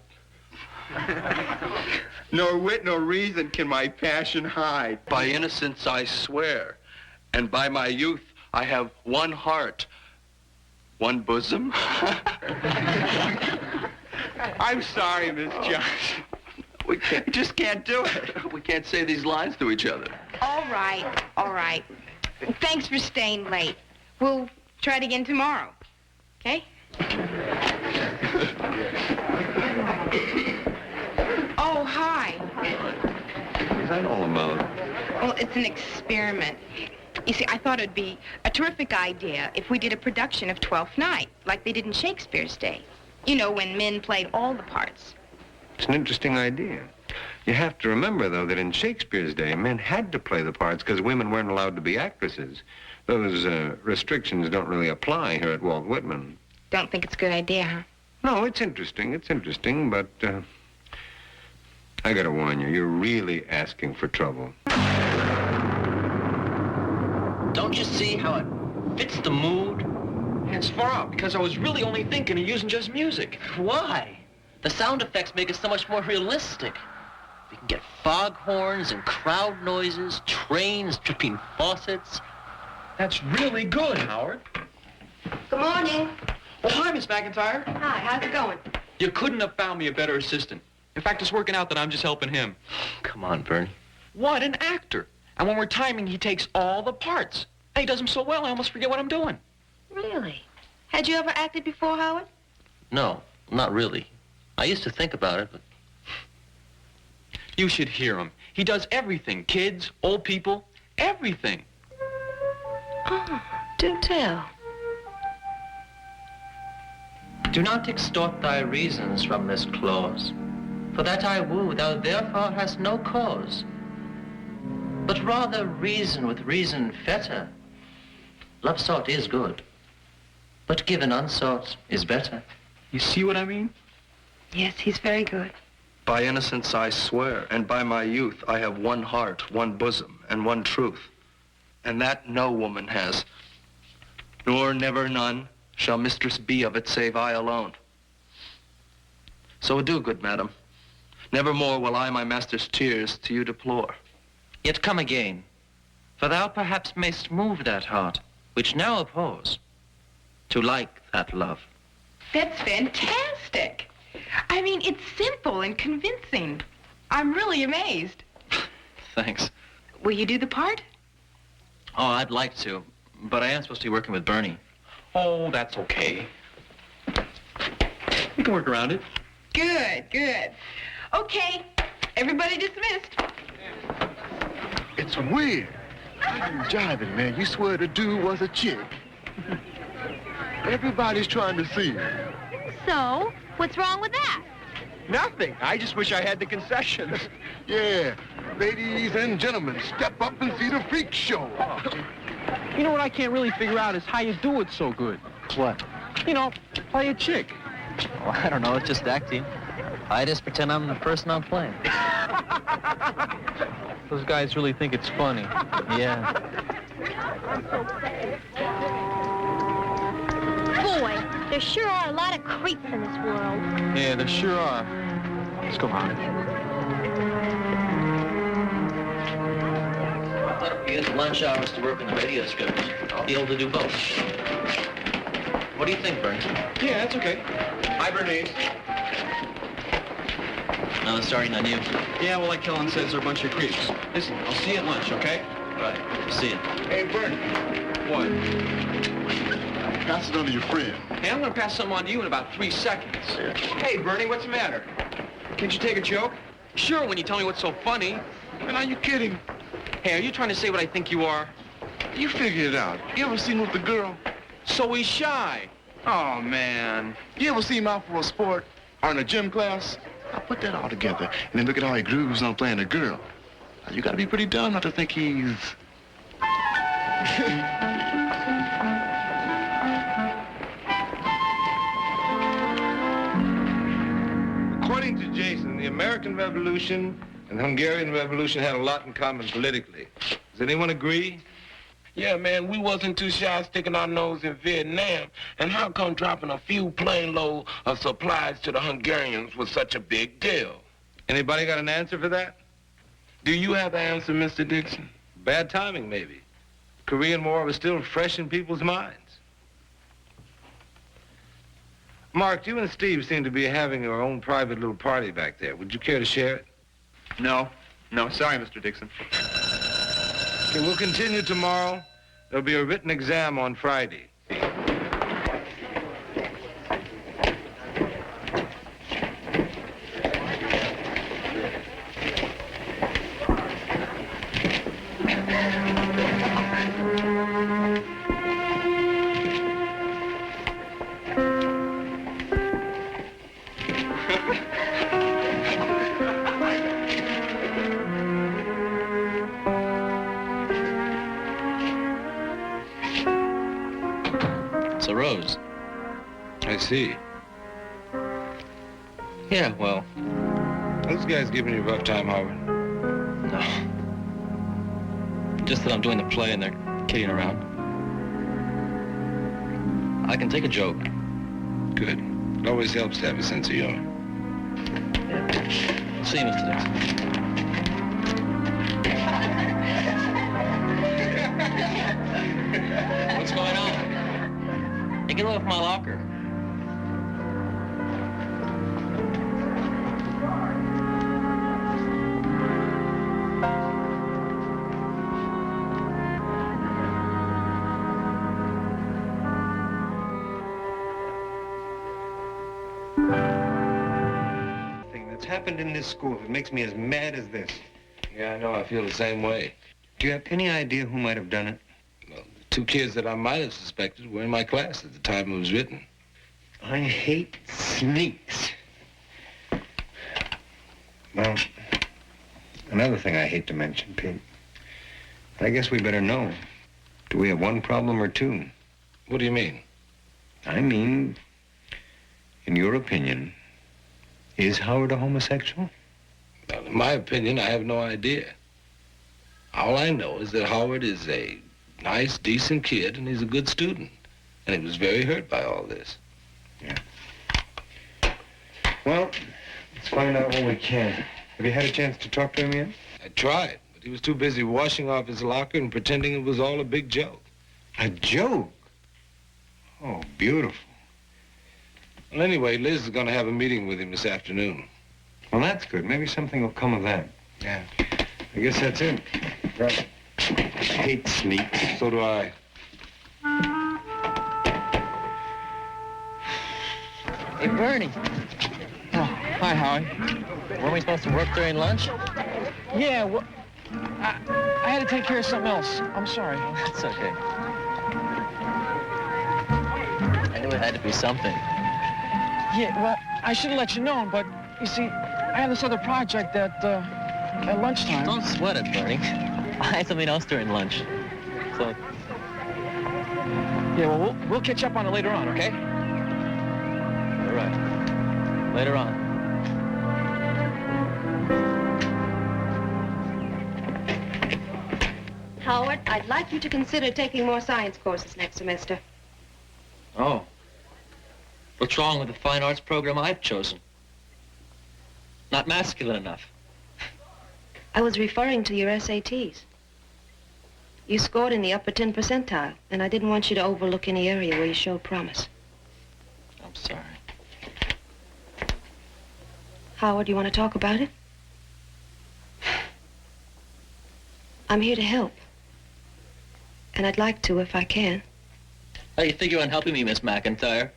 Nor wit nor reason can my passion hide. By innocence I swear, and by my youth I have one heart, one bosom. I'm sorry, Miss Johnson. We just can't do it. We can't say these lines to each other. All right, all right. Thanks for staying late. We'll try it again tomorrow, okay? Oh, hi. What's that all about? Well, it's an experiment. You see, I thought it'd be a terrific idea if we did a production of Twelfth Night, like they did in Shakespeare's day. You know, when men played all the parts. It's an interesting idea. You have to remember, though, that in Shakespeare's day, men had to play the parts because women weren't allowed to be actresses. Those restrictions don't really apply here at Walt Whitman. Don't think it's a good idea, huh? No, it's interesting, but I gotta warn you, you're really asking for trouble. Don't you see how it fits the mood? And it's far out because I was really only thinking of using just music. Why? The sound effects make it so much more realistic. We can get foghorns and crowd noises, trains dripping faucets. That's really good, Howard. Good morning. Oh, hi, Miss McIntyre. Hi, how's it going? You couldn't have found me a better assistant. In fact, it's working out that I'm just helping him. Come on, Bernie. What an actor. And when we're timing, he takes all the parts. And he does them so well, I almost forget what I'm doing. Really? Had you ever acted before, Howard? No, not really. I used to think about it, but... You should hear him. He does everything. Kids, old people, everything. Oh, do tell. Do not extort thy reasons from this clause, for that I woo, thou therefore hast no cause. But rather reason with reason fetter. Love sought is good, but given unsought is better. You see what I mean? Yes, he's very good. By innocence I swear, and by my youth I have one heart, one bosom, and one truth. And that no woman has, nor never none shall mistress be of it save I alone. So adieu, good madam. Nevermore will I my master's tears to you deplore. Yet come again, for thou perhaps mayst move that heart, which now abhors, to like that love. That's fantastic. I mean, it's simple and convincing. I'm really amazed. Thanks. Will you do the part? Oh, I'd like to, but I am supposed to be working with Bernie. Oh, that's okay. We can work around it. Good, good. Okay, everybody dismissed. It's weird. You jiving, man. You swear the dude was a chick. Everybody's trying to see her. So, what's wrong with that? Nothing. I just wish I had the concessions. Yeah. Ladies and gentlemen, step up and see the freak show. You know what I can't really figure out is how you do it so good. What? You know, play a chick. Oh, I don't know. It's just acting. I just pretend I'm the person I'm playing. Those guys really think it's funny. Yeah. Boy, there sure are a lot of creeps in this world. Yeah, there sure are. Let's go on. I thought if we use lunch hours to work on the radio script, I'll be able to do both. What do you think, Bernie? Yeah, that's okay. Hi, Bernice. No, it's starting on you. Yeah, well, like Kellen says, they're a bunch of creeps. Listen, I'll see you at lunch, okay? Right. See you. Hey, Bernie. What? Pass it on to your friend. Hey, I'm going to pass something on to you in about 3 seconds. Hey, Bernie, what's the matter? Can't you take a joke? Sure, when you tell me what's so funny. Man, are you kidding? Hey, are you trying to say what I think you are? You figure it out. You ever seen him with a girl? So he's shy. Oh, man. You ever see him out for a sport or in a gym class? I put that all together, and then look at how he grooves on playing a girl. Now, you gotta be pretty dumb not to think he's... According to Jason, the American Revolution and the Hungarian Revolution had a lot in common politically. Does anyone agree? Yeah, man, we wasn't too shy sticking our nose in Vietnam. And how come dropping a few plane load of supplies to the Hungarians was such a big deal? Anybody got an answer for that? Do you have an answer, Mr. Dixon? Bad timing, maybe. The Korean War was still fresh in people's minds. Mark, you and Steve seem to be having your own private little party back there. Would you care to share it? No. No, sorry, Mr. Dixon. Okay, we'll continue tomorrow. There'll be a written exam on Friday. It's a rose. I see. Yeah, well, Those guys giving you a rough time, Howard? no. Just that I'm doing the play and they're kidding around. I can take a joke. Good. It always helps to have a sense of humor. See you, Mr. Dixon. What's going on? Hey, get off my locker. Thing that's happened in this school that makes me as mad as this. Yeah, I know. I feel the same way. Do you have any idea who might have done it? Well, the two kids that I might have suspected were in my class at the time it was written. I hate sneaks. Well, another thing I hate to mention, Pete. But I guess we better know. Do we have one problem or two? What do you mean? I mean, in your opinion, is Howard a homosexual? Well, in my opinion, I have no idea. All I know is that Howard is a nice, decent kid, and he's a good student. And he was very hurt by all this. Yeah. Well, let's find out what we can. Have you had a chance to talk to him yet? I tried, but he was too busy washing off his locker and pretending it was all a big joke. A joke? Oh, beautiful. Well, anyway, Liz is going to have a meeting with him this afternoon. Well, that's good. Maybe something will come of that. Yeah. I guess that's it. Right. I hate sneaks. So do I. Hey, Bernie. Oh, hi, Howie. Weren't we supposed to work during lunch? Yeah, well, I had to take care of something else. I'm sorry. That's okay. I knew it had to be something. Yeah, well, I should have let you know, but you see, I have this other project at lunchtime. Don't sweat it, Bernie. I had something else during lunch. So, Yeah, well, we'll catch up on it later on, okay? all right. Later on. Howard, I'd like you to consider taking more science courses next semester. Oh. What's wrong with the fine arts program I've chosen? Not masculine enough. I was referring to your SATs. You scored in the upper 10 percentile, and I didn't want you to overlook any area where you showed promise. I'm sorry. Howard, you want to talk about it? I'm here to help. And I'd like to if I can. How do you figure on helping me, Miss McIntyre?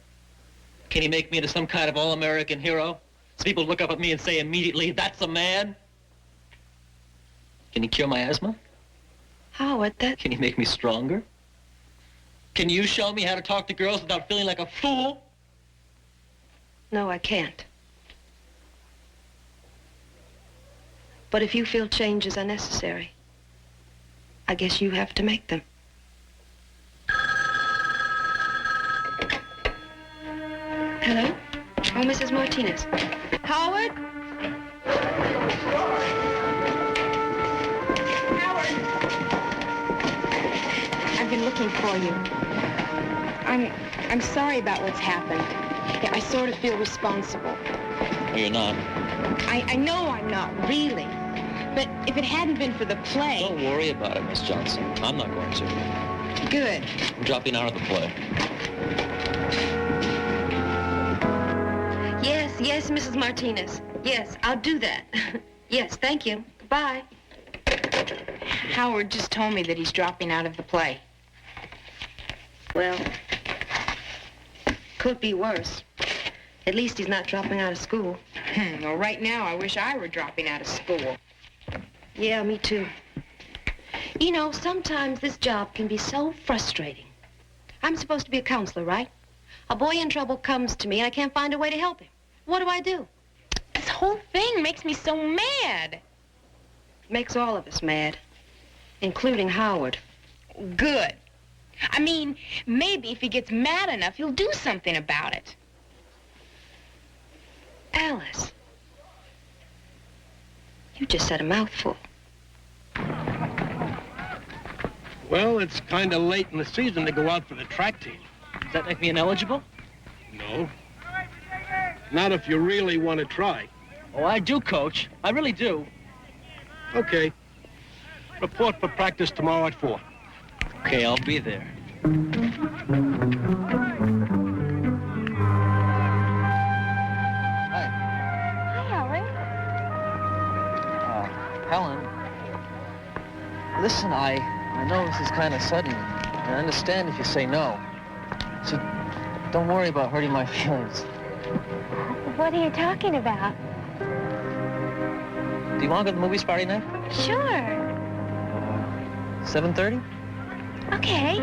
Can you make me into some kind of all-American hero? So people look up at me and say immediately, that's a man? Can you cure my asthma? Howard, that... Can you make me stronger? Can you show me how to talk to girls without feeling like a fool? No, I can't. But if you feel changes are necessary, I guess you have to make them. Hello? Oh, Mrs. Martinez. Howard? Howard! I've been looking for you. I'm sorry about what's happened. Yeah, I sort of feel responsible. No, you're not. I know I'm not, really. But if it hadn't been for the play... Don't worry about it, Miss Johnson. I'm not going to. Good. I'm dropping out of the play. Yes, Mrs. Martinez. Yes, I'll do that. Yes, thank you. Goodbye. Howard just told me that he's dropping out of the play. Well, could be worse. At least he's not dropping out of school. Well, right now, I wish I were dropping out of school. Yeah, me too. You know, sometimes this job can be so frustrating. I'm supposed to be a counselor, right? A boy in trouble comes to me and I can't find a way to help him. What do I do? This whole thing makes me so mad. It makes all of us mad, including Howard. Good. I mean, maybe if he gets mad enough, he'll do something about it. Alice, you just said a mouthful. Well, it's kind of late in the season to go out for the track team. Does that make me ineligible? No. Not if you really want to try. Oh, I do, Coach. I really do. Okay. Report for practice tomorrow at 4. Okay, I'll be there. Hi, Howard. Helen. Listen, I know this is kind of sudden. I understand if you say no. So don't worry about hurting my feelings. What are you talking about? Do you want to go to the movies Friday night? Sure. 7:30? Okay.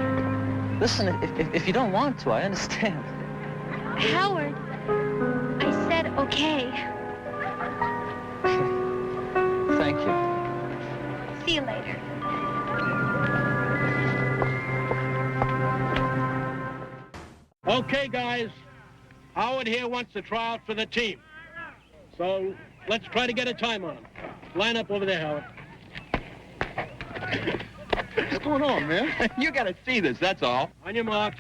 Listen, if you don't want to, I understand. Howard, I said okay. Thank you. See you later. Okay, guys. Howard here wants to try out for the team. So let's try to get a time on him. Line up over there, Howard. What's going on, man? You gotta see this, that's all. On your mark.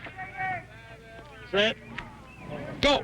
Set. Go.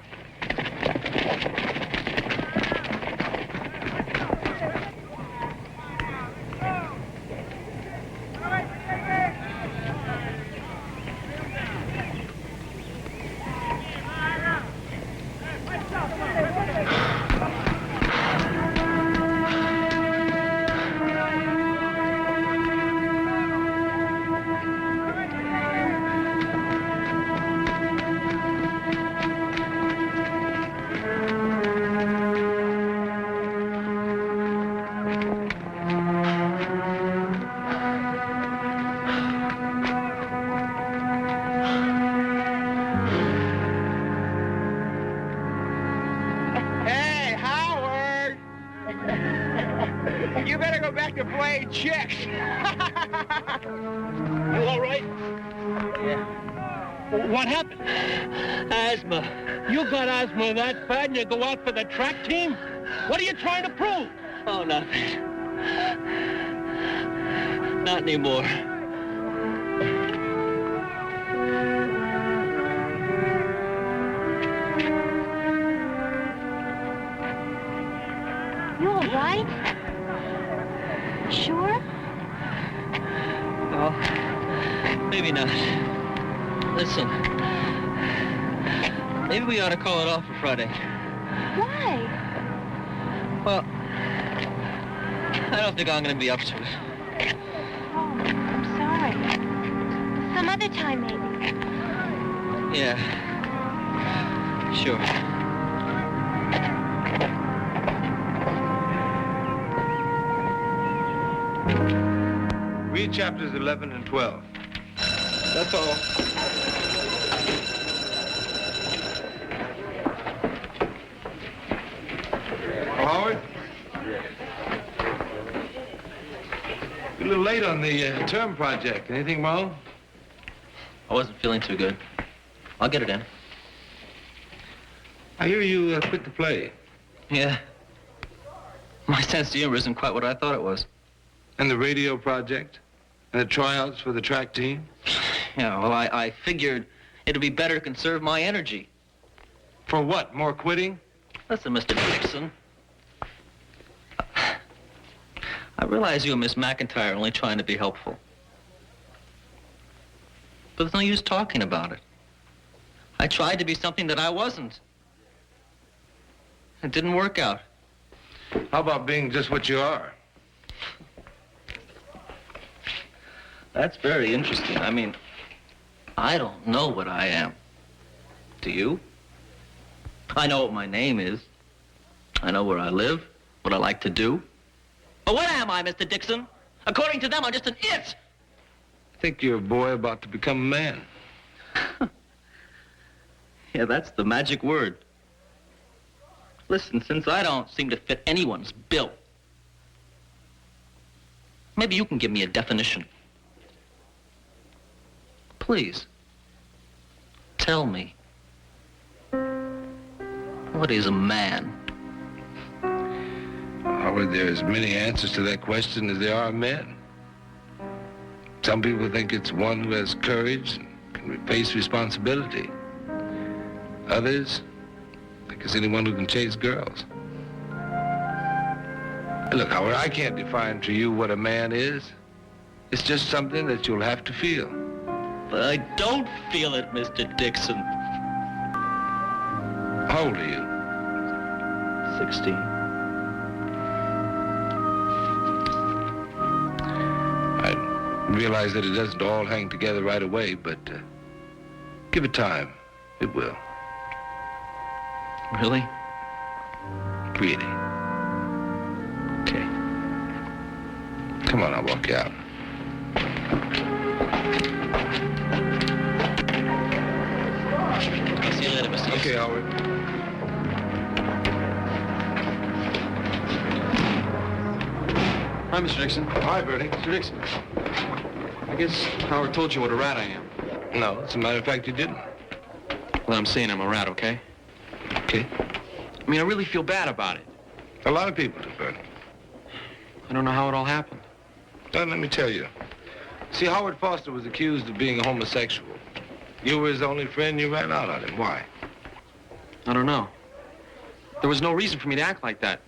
Hey, Howard! You better go back to playing chicks. You all right? Yeah. What happened? Asthma. You got asthma that bad and you go out for the track team? What are you trying to prove? Oh, nothing. Not anymore. You all right? Sure? Oh, maybe not. Listen, maybe we ought to call it off for Friday. Why? Well, I don't think I'm going to be up to it. Oh, I'm sorry. Some other time, maybe. Yeah, sure. Read chapters 11 and 12. That's all. Howard? You're a little late on the term project. Anything wrong? I wasn't feeling too good. I'll get it in. I hear you quit the play. Yeah. My sense of humor isn't quite what I thought it was. And the radio project? And the tryouts for the track team? Yeah, well, I figured it'd be better to conserve my energy. For what? More quitting? Listen, Mr. Dixon. I realize you and Miss McIntyre are only trying to be helpful. But there's no use talking about it. I tried to be something that I wasn't. It didn't work out. How about being just what you are? That's very interesting. I mean, I don't know what I am. Do you? I know what my name is. I know where I live, what I like to do. But what am I, Mr. Dixon? According to them, I'm just an it. I think you're a boy about to become a man. Yeah, that's the magic word. Listen, since I don't seem to fit anyone's bill, maybe you can give me a definition. Please, tell me, what is a man? Howard, there are as many answers to that question as there are men. Some people think it's one who has courage and can face responsibility. Others think it's anyone who can chase girls. Look, Howard, I can't define to you what a man is. It's just something that you'll have to feel. But I don't feel it, Mr. Dixon. How old are you? 16. I realize that it doesn't all hang together right away, but give it time. It will. Really? Really. Okay. Come on, I'll walk you out. I'll see you later, Mr. Okay, Howard. Hi, Mr. Dixon. Hi, Bertie. Mr. Dixon. I guess Howard told you what a rat I am. No, as a matter of fact, you didn't. Well, I'm saying I'm a rat, okay? Okay. I mean, I really feel bad about it. A lot of people do, Bertie. I don't know how it all happened. Well, let me tell you. See, Howard Foster was accused of being a homosexual. You were his only friend, you ran out on him. Why? I don't know. There was no reason for me to act like that.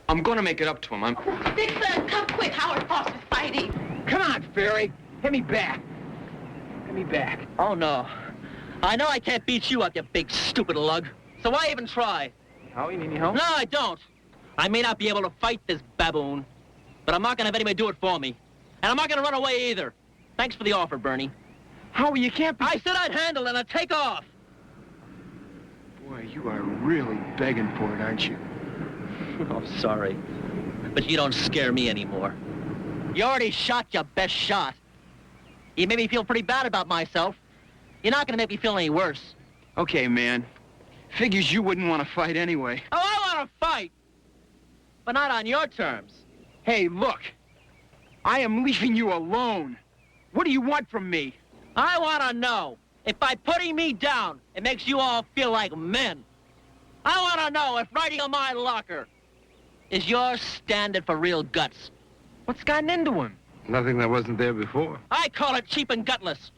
I'm gonna make it up to him. Dixon, come quick. Howard Foster's fighting. Come on, Fairy. Hit me back. Hit me back. Oh, no. I know I can't beat you up, you big stupid lug. So why even try? How? You need any help? No, I don't. I may not be able to fight this baboon, but I'm not going to have anybody do it for me. And I'm not going to run away either. Thanks for the offer, Bernie. Howie, you can't be... I said I'd handle it and I'd take off. Boy, you are really begging for it, aren't you? Oh, sorry. But you don't scare me anymore. You already shot your best shot. You made me feel pretty bad about myself. You're not going to make me feel any worse. Okay, man. Figures you wouldn't want to fight anyway. Oh, I want to fight. But not on your terms. Hey, look. I am leaving you alone. What do you want from me? I want to know if by putting me down, it makes you all feel like men. I want to know if writing on my locker is your standard for real guts. What's gotten into him? Nothing that wasn't there before. I call it cheap and gutless.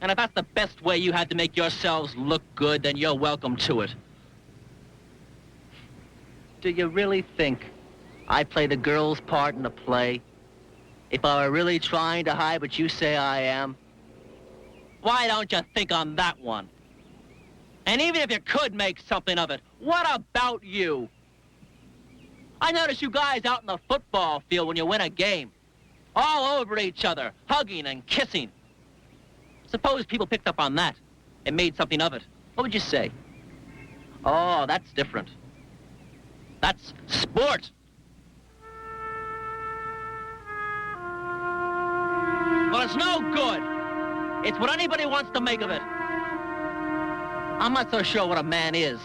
And if that's the best way you had to make yourselves look good, then you're welcome to it. Do you really think I play the girl's part in the play? If I were really trying to hide what you say I am? Why don't you think on that one? And even if you could make something of it, what about you? I notice you guys out in the football field when you win a game. All over each other, hugging and kissing. Suppose people picked up on that and made something of it. What would you say? Oh, that's different. That's sport. Well, it's no good. It's what anybody wants to make of it. I'm not so sure what a man is,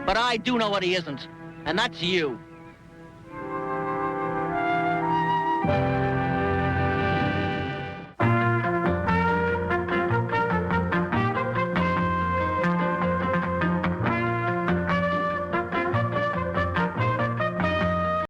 but I do know what he isn't, and that's you.